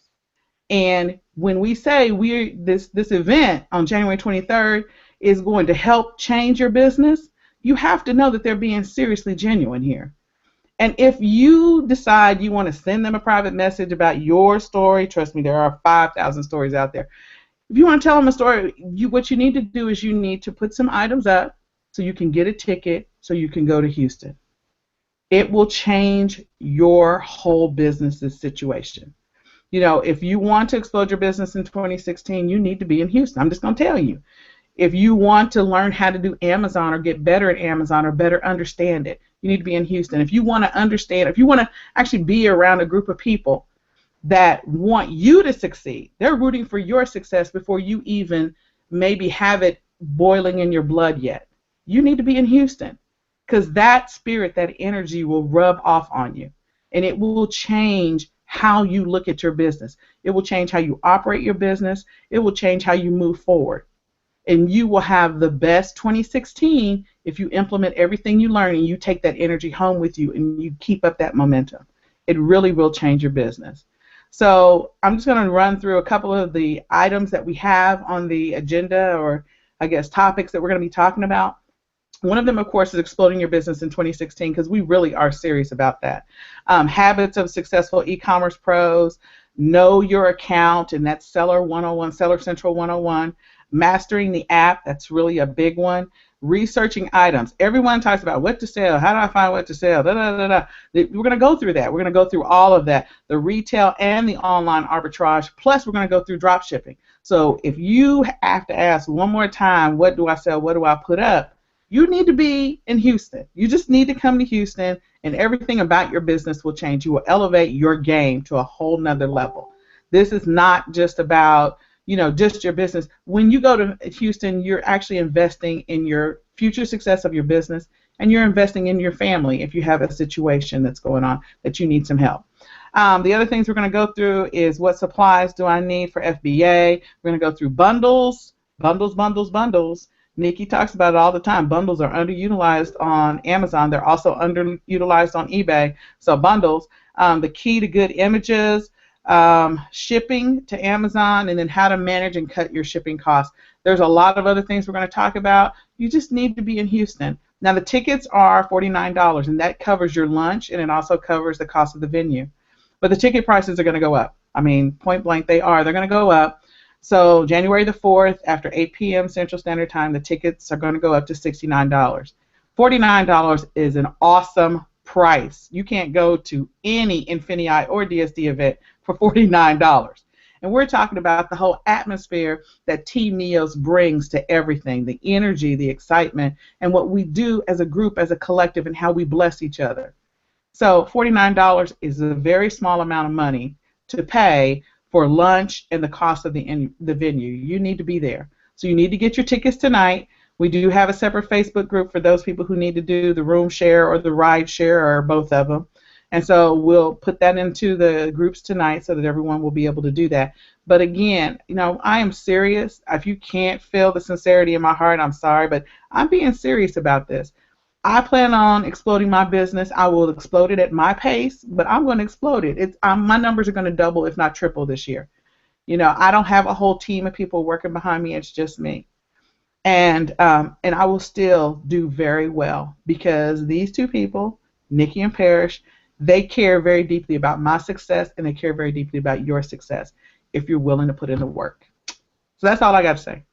And when we say this event on January 23rd is going to help change your business, you have to know that they're being seriously genuine here. And if you decide you want to send them a private message about your story, trust me, there are 5,000 stories out there. If you want to tell them a story, what you need to do is you need to put some items up so you can get a ticket so you can go to Houston. It will change your whole business's situation. If you want to explode your business in 2016, you need to be in Houston. I'm just going to tell you. If you want to learn how to do Amazon or get better at Amazon or better understand it, you need to be in Houston. If you want to understand, if you want to actually be around a group of people that want you to succeed, they're rooting for your success before you even maybe have it boiling in your blood yet. You need to be in Houston, because that spirit, that energy will rub off on you, and it will change how you look at your business. It will change how you operate your business. It will change how you move forward. And you will have the best 2016 if you implement everything you learn and you take that energy home with you and you keep up that momentum. It really will change your business. So I'm just going to run through a couple of the items that we have on the agenda, or I guess topics that we're going to be talking about. One of them, of course, is exploding your business in 2016, because we really are serious about that. Habits of successful e-commerce pros, know your account, and that's Seller 101, Seller Central 101. Mastering the app, that's really a big one. Researching items. Everyone talks about what to sell. How do I find what to sell? Da, da, da, da. We're going to go through that. We're going to go through all of that, the retail and the online arbitrage, plus we're going to go through drop shipping. So if you have to ask one more time, what do I sell, what do I put up, you need to be in Houston. You just need to come to Houston, and everything about your business will change. You will elevate your game to a whole nother level. This is not just about just your business. When you go to Houston, you're actually investing in your future success of your business, and you're investing in your family if you have a situation that's going on that you need some help. The other things we're going to go through is what supplies do I need for FBA. We're going to go through bundles. Nikki talks about it all the time. Bundles are underutilized on Amazon. They're also underutilized on eBay. So bundles, the key to good images, shipping to Amazon, and then how to manage and cut your shipping costs. There's a lot of other things we're going to talk about. You just need to be in Houston. Now the tickets are $49, and that covers your lunch, and it also covers the cost of the venue. But the ticket prices are going to go up. I mean, point blank, they are. They're going to go up. So January the 4th, after 8 p.m. Central Standard Time, the tickets are going to go up to $69. $49 is an awesome price. You can't go to any Infinii or DSD event for $49. And we're talking about the whole atmosphere that Team Neos brings to everything, the energy, the excitement, and what we do as a group, as a collective, and how we bless each other. So $49 is a very small amount of money to pay for lunch and the cost of the venue. You need to be there. So you need to get your tickets tonight. We do have a separate Facebook group for those people who need to do the room share or the ride share or both of them. And so we'll put that into the groups tonight so that everyone will be able to do that. But again, I am serious. If you can't feel the sincerity in my heart, I'm sorry, but I'm being serious about this. I plan on exploding my business. I will explode it at my pace, but I'm going to explode it. My numbers are going to double, if not triple, this year. I don't have a whole team of people working behind me. It's just me. And I will still do very well because these two people, Nikki and Parrish, they care very deeply about my success and they care very deeply about your success if you're willing to put in the work. So that's all I got to say.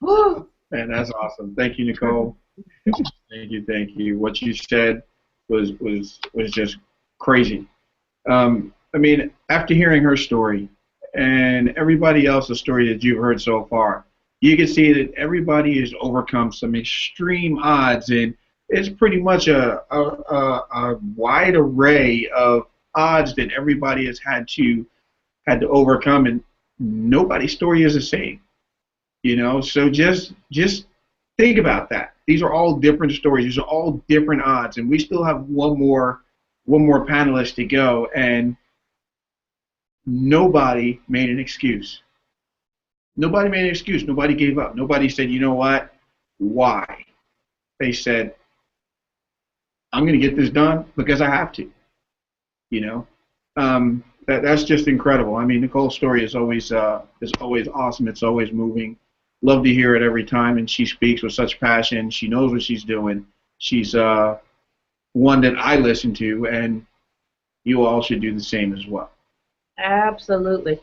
Man, that's awesome. Thank you, Nicole. Thank you. What you said was just crazy. I mean, after hearing her story and everybody else's story that you've heard so far, you can see that everybody has overcome some extreme odds, and it's pretty much a wide array of odds that everybody has had to overcome, and nobody's story is the same. So just think about that. These are all different stories. These are all different odds, and we still have one more panelist to go, and nobody made an excuse. Nobody made an excuse. Nobody gave up. Nobody said, you know what? Why? They said, I'm going to get this done because I have to. That's just incredible. I mean, Nicole's story is always awesome. It's always moving. Love to hear it every time, and she speaks with such passion. She knows what she's doing. She's one that I listen to, and you all should do the same as well. Absolutely.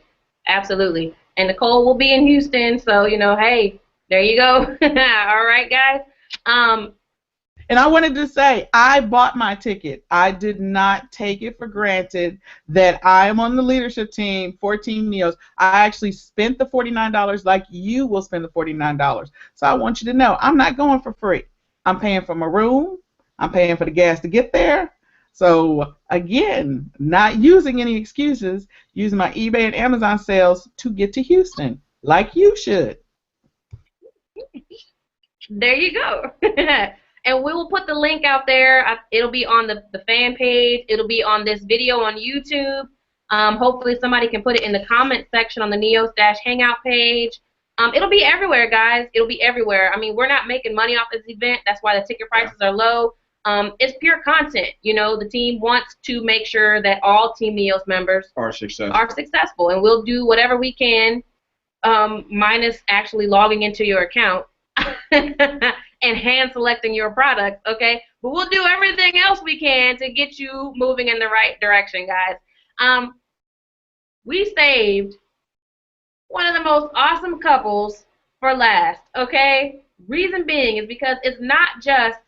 Absolutely. And Nicole will be in Houston, so, hey, there you go. All right, guys. And I wanted to say, I bought my ticket. I did not take it for granted that I am on the leadership team for Team Neos. I actually spent the $49 like you will spend the $49. So I want you to know, I'm not going for free. I'm paying for my room. I'm paying for the gas to get there. So, again, not using any excuses, using my eBay and Amazon sales to get to Houston, like you should. There you go. And we will put the link out there. It'll be on the fan page. It'll be on this video on YouTube. Hopefully somebody can put it in the comment section on the Neos-Hangout page. It'll be everywhere, guys. It'll be everywhere. I mean, we're not making money off this event. That's why the ticket prices are low. It's pure content. The team wants to make sure that all Team Neos members are successful, and we'll do whatever we can, minus actually logging into your account and hand selecting your products, okay? But we'll do everything else we can to get you moving in the right direction, guys. We saved one of the most awesome couples for last, okay? Reason being is because it's not just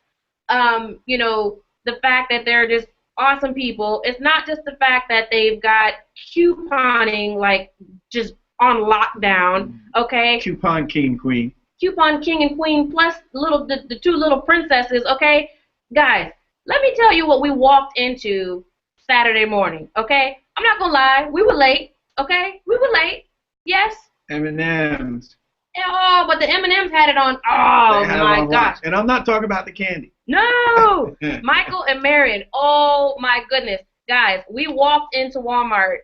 the fact that they're just awesome people. It's not just the fact that they've got couponing like just on lockdown, okay? Coupon king, queen. Coupon king and queen plus the two little princesses, okay? Guys, let me tell you what we walked into Saturday morning, okay? I'm not gonna lie, we were late, okay? We were late, yes. M&Ms. Oh, but the M&Ms had it on. Oh my gosh! And I'm not talking about the candy. No, Michael and Marion. Oh my goodness, guys! We walked into Walmart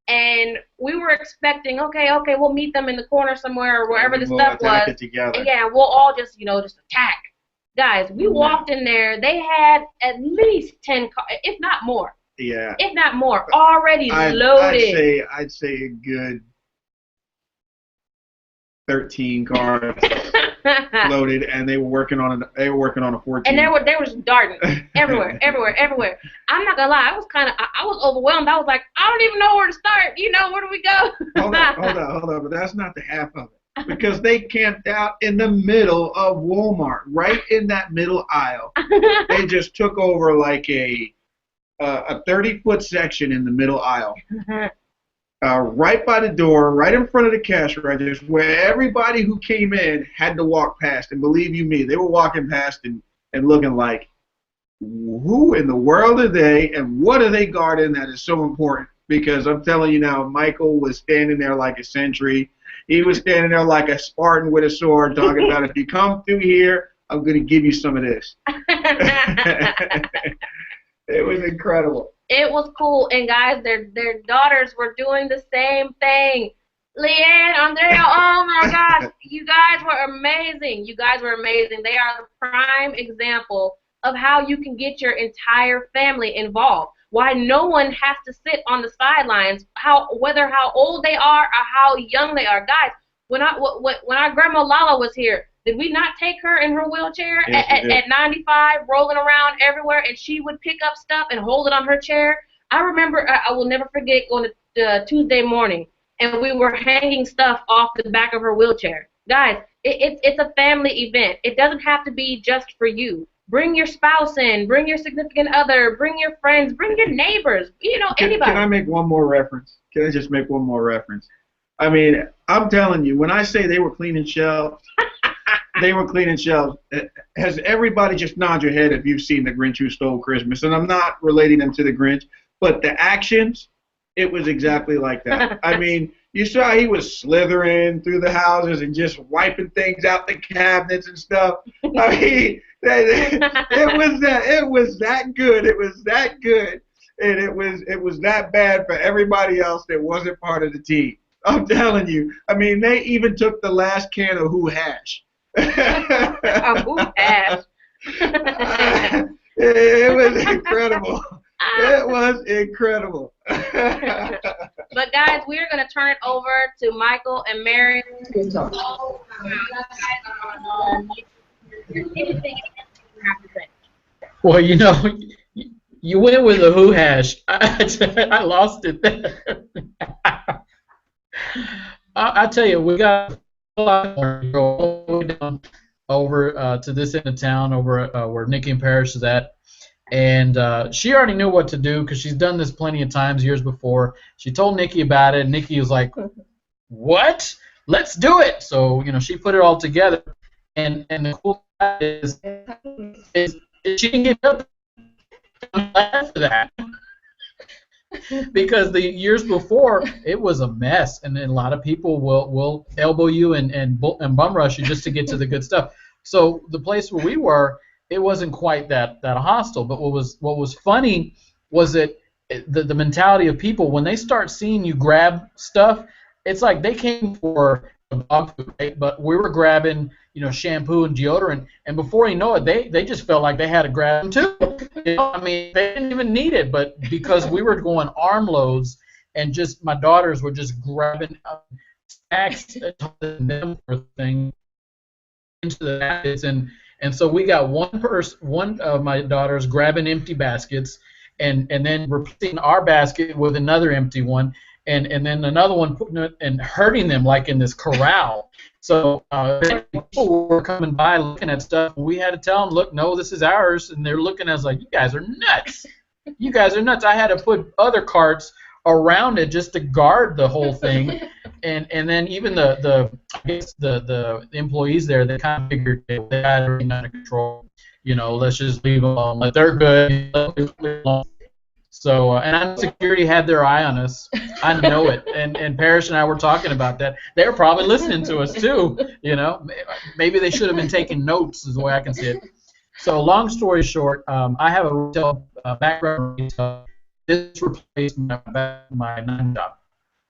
and we were expecting, okay, we'll meet them in the corner somewhere or wherever the stuff was. It together. And yeah, we'll all just just attack. Guys, we walked in there. They had at least 10, if not more. Yeah. If not more, already loaded. I'd say a good 13 cars loaded, and they were working on a 14. And they were just darting everywhere. I'm not gonna lie, I was overwhelmed. I was like, I don't even know where to start. Where do we go? Hold on, but that's not the half of it, because they camped out in the middle of Walmart, right in that middle aisle. They just took over like a 30-foot section in the middle aisle. Right by the door, right in front of the cash registers, where everybody who came in had to walk past. And believe you me, they were walking past and looking like, who in the world are they, and what are they guarding that is so important? because I'm telling you now, Michael was standing there like a sentry. He was standing there like a Spartan with a sword, talking about, if you come through here, I'm going to give you some of this. It was incredible. It was cool, and guys, their daughters were doing the same thing. Leanne, Andrea, oh my gosh, you guys were amazing. You guys were amazing. They are the prime example of how you can get your entire family involved. Why no one has to sit on the sidelines, whether how old they are or how young they are. Guys, when our grandma Lala was here, did we not take her in her wheelchair at 95, rolling around everywhere, and she would pick up stuff and hold it on her chair? I remember, I will never forget going to Tuesday morning, and we were hanging stuff off the back of her wheelchair. Guys, it's a family event. It doesn't have to be just for you. Bring your spouse in, bring your significant other, bring your friends, bring your neighbors, anybody. Can I make one more reference? Can I just make one more reference? I mean, I'm telling you, when I say they were cleaning shelves, they were cleaning shelves. Has everybody just nod your head if you've seen The Grinch Who Stole Christmas? And I'm not relating them to The Grinch, but the actions, it was exactly like that. I mean, you saw he was slithering through the houses and just wiping things out the cabinets and stuff. I mean, it was that good. It was that good, and it was that bad for everybody else that wasn't part of the team. I'm telling you. I mean, they even took the last can of Who Hash. Who Hash? It was incredible. It was incredible. But guys, we're going to turn it over to Michael and Mary. Well, you went with a Who Hash. I lost it there. I tell you, we got a lot more down over to this end of town, over where Nikki and Parrish is at. And she already knew what to do because she's done this plenty of times years before. She told Nikki about it, and Nikki was like, "What? Let's do it!" So she put it all together. And the cool thing is she didn't get up after that because the years before it was a mess, and a lot of people will elbow you and bum rush you just to get to the good stuff. So the place where we were, it wasn't quite that hostile, but what was funny was that the mentality of people when they start seeing you grab stuff, it's like they came for dog food, right? But we were grabbing shampoo and deodorant, and before you know it, they just felt like they had to grab them too. I mean, they didn't even need it, but because we were going armloads, and just my daughters were just grabbing stacks and them for thing into the baskets, and so we got one of my daughters grabbing empty baskets, and then replacing our basket with another empty one, and then another one putting it and herding them like in this corral. So people were coming by looking at stuff, and we had to tell them, look, no, this is ours, and they're looking at us like, you guys are nuts. You guys are nuts. I had to put other carts around it just to guard the whole thing, and then even the employees there, they kind of figured they had it under control. Let's just leave them alone. Like, they're good. So, and I know security had their eye on us. I know it. And Parrish and I were talking about that. They were probably listening to us too. Maybe they should have been taking notes, is the way I can see it. So, long story short, I have a retail background in retail. This replaced my 9 job,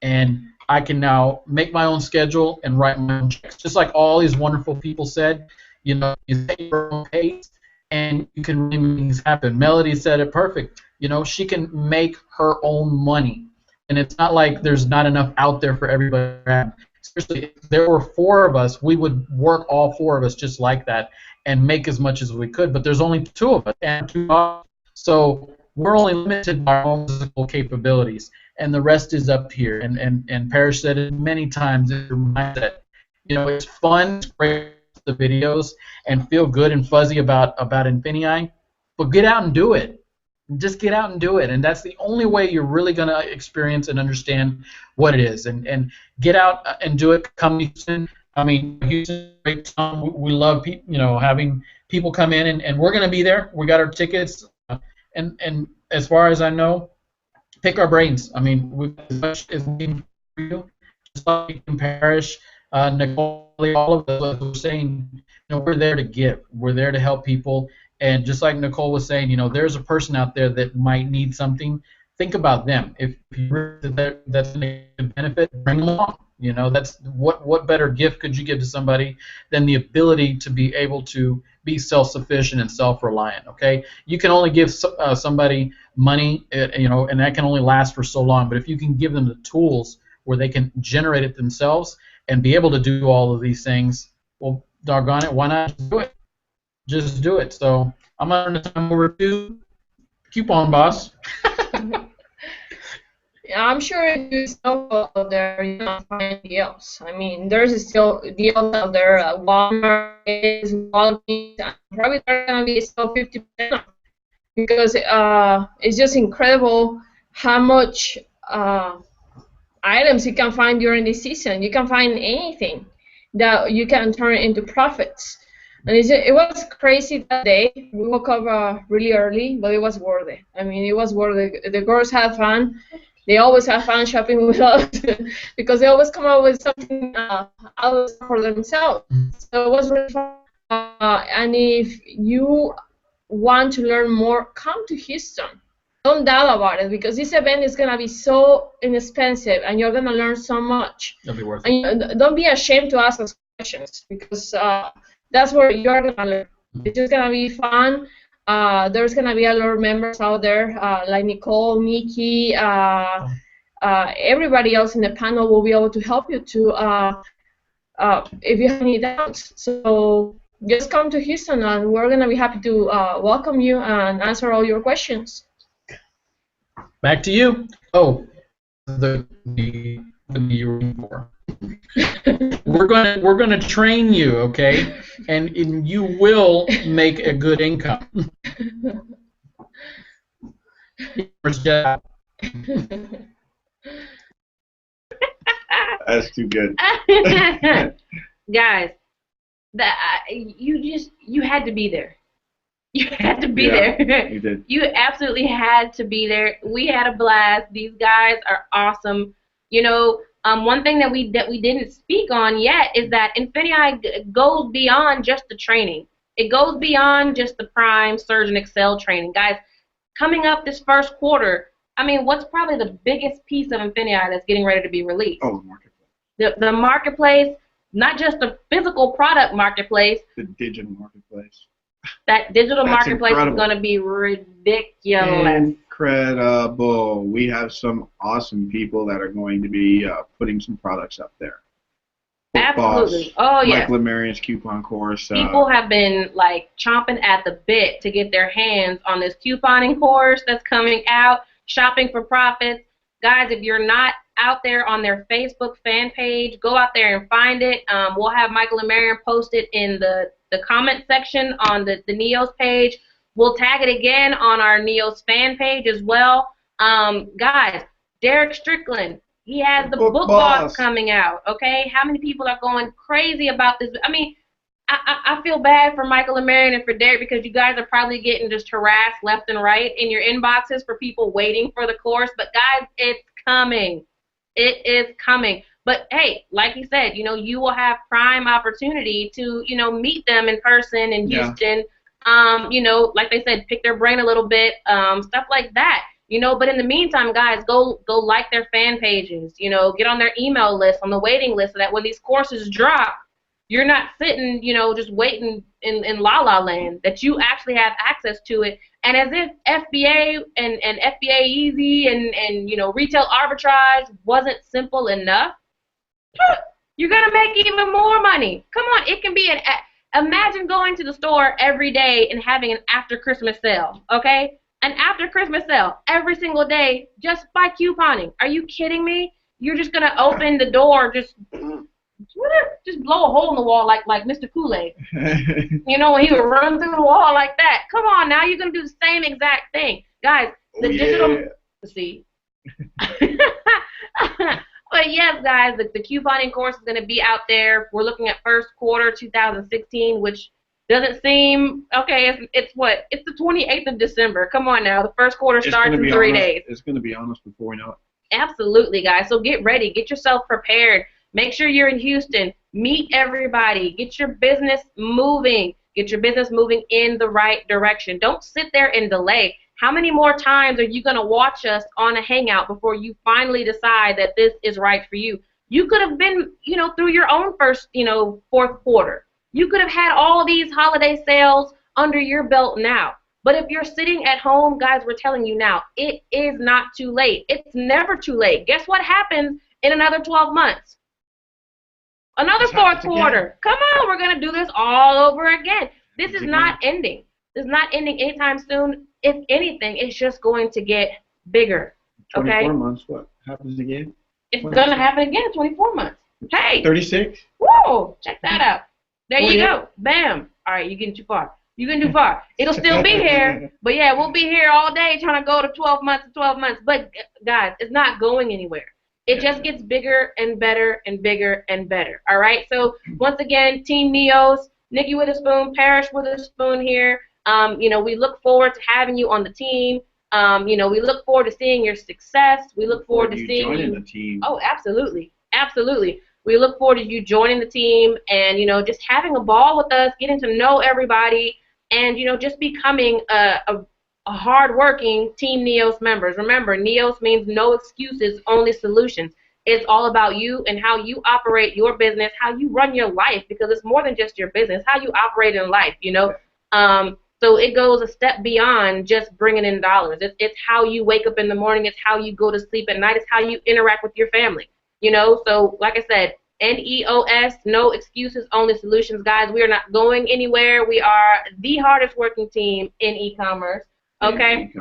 and I can now make my own schedule and write my own checks. Just like all these wonderful people said, you take your own pace, and you can make things happen. Melody said it perfect. She can make her own money, and it's not like there's not enough out there for everybody to grab. Seriously, if there were 4 of us, we would work all 4 of us just like that and make as much as we could. But there's only 2 of us, and 2 so we're only limited by our own physical capabilities, and the rest is up here. And Parrish said it many times in your mindset. It's fun to create the videos and feel good and fuzzy about Infinii, but get out and do it. Just get out and do it, and that's the only way you're really going to experience and understand what it is. And get out and do it. Come Houston. I mean, Houston's a great town. We love having people come in, and we're going to be there. We got our tickets, and as far as I know, pick our brains. I mean, as much as we can for you, just like in Parish, Nicole, all of us were saying, we're there to give. We're there to help people. And just like Nicole was saying, there's a person out there that might need something. Think about them. If that's going to benefit, bring them along. That's what better gift could you give to somebody than the ability to be able to be self-sufficient and self-reliant. Okay, you can only give somebody money, and that can only last for so long. But if you can give them the tools where they can generate it themselves and be able to do all of these things, well, doggone it, why not do it? Just do it. So I'm going to turn the time over to Coupon Boss. I'm sure if you still out there, you're not find deals. I mean, there's still deals out there. Walmart is Walgreens. Probably they're gonna be still 50% off because it's just incredible how much items you can find during this season. You can find anything that you can turn into profits. And it was crazy that day. We woke up really early, but it was worth it. I mean, it was worth it. The girls had fun. They always have fun shopping with us because they always come up with something else for themselves. So it was really fun. And if you want to learn more, come to Houston. Don't doubt about it because this event is going to be so inexpensive and you're going to learn so much. It'll be worth it. And don't be ashamed to ask us questions because that's where you're going to learn. It's just going to be fun. There's going to be a lot of members out there, like Nicole, Nikki, everybody else in the panel will be able to help you if you have any doubts. So just come to Houston, and we're going to be happy to welcome you and answer all your questions. Back to you. Oh, the you were looking for. We're gonna train you, okay, and you will make a good income. That's too good. Guys, you had to be there. You had to be there. You did. You absolutely had to be there. We had a blast. These guys are awesome. One thing that we didn't speak on yet is that Infinii goes beyond just the training. It goes beyond just the Prime, Surge, and Excel training. Guys, coming up this first quarter, I mean, what's probably the biggest piece of Infinii that's getting ready to be released? Oh, the marketplace. The marketplace, not just the physical product marketplace. The digital marketplace. That digital That's marketplace incredible. is going to be ridiculous. Incredible. We have some awesome people that are going to be putting some products up there. Absolutely. Boss, Oh, yeah. Mike Lemarian's coupon course. People have been chomping at the bit to get their hands on this couponing course that's coming out, Shopping for Profits. Guys, if you're not out there on their Facebook fan page, go out there and find it. We'll have Michael Lemarian post it in the comment section on the NEOS page. We'll tag it again on our NEOS fan page as well. Guys, Derek Strickland, he has the book boss coming out, okay? How many people are going crazy about this? I mean, I feel bad for Michael Lemarian and for Derek because you guys are probably getting just harassed left and right in your inboxes for people waiting for the course. But, guys, it's coming. It is coming. But, hey, like he said, you will have prime opportunity to, meet them in person in Houston. Like they said, pick their brain a little bit, stuff like that. But in the meantime, guys, go like their fan pages. Get on their email list, on the waiting list, so that when these courses drop, you're not sitting, just waiting in La La Land, that you actually have access to it. And as if FBA and FBA Easy and retail arbitrage wasn't simple enough, you're going to make even more money. Come on, it can be imagine going to the store every day and having an after Christmas sale, okay? An after Christmas sale every single day just by couponing. Are you kidding me? You're just going to open the door, just blow a hole in the wall like Mr. Kool-Aid. When he would run through the wall like that. Come on now, you're going to do the same exact thing. Guys, the digital... See? But yes, guys, the couponing course is going to be out there. We're looking at first quarter 2016, which Doesn't seem okay. It's what? It's the 28th of December. Come on now. The first quarter starts in 3 days. It's going to be honest before we know it. Absolutely, guys. So get ready. Get yourself prepared. Make sure you're in Houston. Meet everybody. Get your business moving. Get your business moving in the right direction. Don't sit there and delay. How many more times are you going to watch us on a hangout before you finally decide that this is right for you? You could have been, through your own first, fourth quarter. You could have had all these holiday sales under your belt now. But if you're sitting at home, guys, we're telling you now, it is not too late. It's never too late. Guess what happens in another 12 months? Another fourth quarter. Come on, we're going to do this all over again. This is not ending. This is not ending anytime soon. If anything, it's just going to get bigger. Okay? 24 months, what happens again? It's going to happen again in 24 months. Hey! 36? Whoa! Check that out. There you go. Bam. All right, you're getting too far. You're getting too far. It'll still be here, but yeah, we'll be here all day trying to go to 12 months to 12 months. But guys, it's not going anywhere. It just gets bigger and better and bigger and better. All right. So once again, Team Neos, Nikki with a spoon, Parrish with a spoon here. We look forward to having you on the team. We look forward to seeing your success. We look forward to seeing you joining the team. Oh, absolutely, absolutely. We look forward to you joining the team and just having a ball with us, getting to know everybody. And, just becoming a hard-working Team Neos members. Remember, Neos means no excuses, only solutions. It's all about you and how you operate your business, how you run your life, because it's more than just your business, how you operate in life, So it goes a step beyond just bringing in dollars. It's how you wake up in the morning. It's how you go to sleep at night. It's how you interact with your family, So, like I said, NEOS, no excuses, only solutions, guys. We are not going anywhere. We are the hardest working team in e-commerce, okay?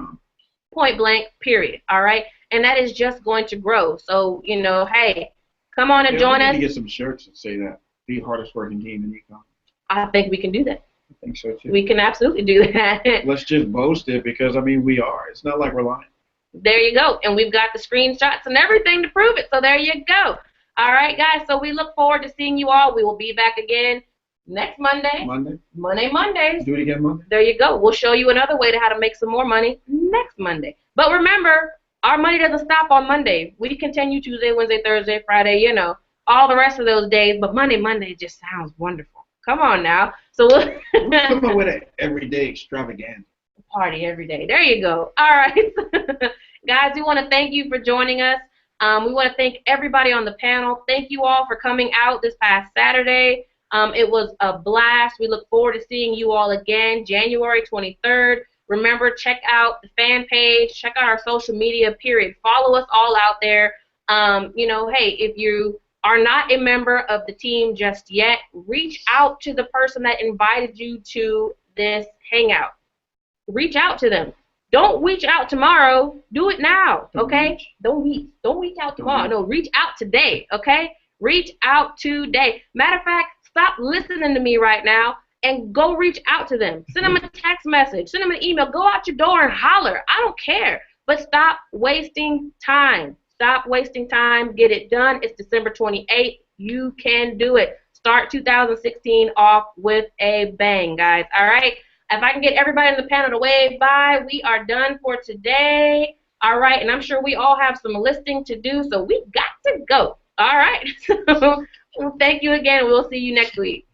Point blank, period, all right? And that is just going to grow. So, hey, come on and join us. We need to get some shirts that say that, the hardest working team in e-commerce. I think we can do that. I think so, too. We can absolutely do that. Let's just boast it because, we are. It's not like we're lying. There you go. And we've got the screenshots and everything to prove it, so there you go. All right, guys, so we look forward to seeing you all. We will be back again next Monday. Mondays. Do it again Monday. There you go. We'll show you another way to how to make some more money next Monday. But remember, our money doesn't stop on Monday. We continue Tuesday, Wednesday, Thursday, Friday, all the rest of those days. But Monday just sounds wonderful. Come on now. So we'll come up with an everyday extravaganza. Party every day. There you go. All right. Guys, we want to thank you for joining us. We want to thank everybody on the panel. Thank you all for coming out this past Saturday. It was a blast. We look forward to seeing you all again January 23rd. Remember, check out the fan page. Check out our social media, period. Follow us all out there. Hey, if you are not a member of the team just yet, reach out to the person that invited you to this hangout. Reach out to them. Don't reach out tomorrow. Do it now, okay? Don't reach out tomorrow. No, reach out today, okay? Reach out today. Matter of fact, stop listening to me right now and go reach out to them. Send them a text message. Send them an email. Go out your door and holler. I don't care. But stop wasting time. Stop wasting time. Get it done. It's December 28th. You can do it. Start 2016 off with a bang, guys. All right? If I can get everybody in the panel to wave bye, we are done for today. All right, and I'm sure we all have some listing to do, so we got to go. All right. Well, thank you again. We'll see you next week.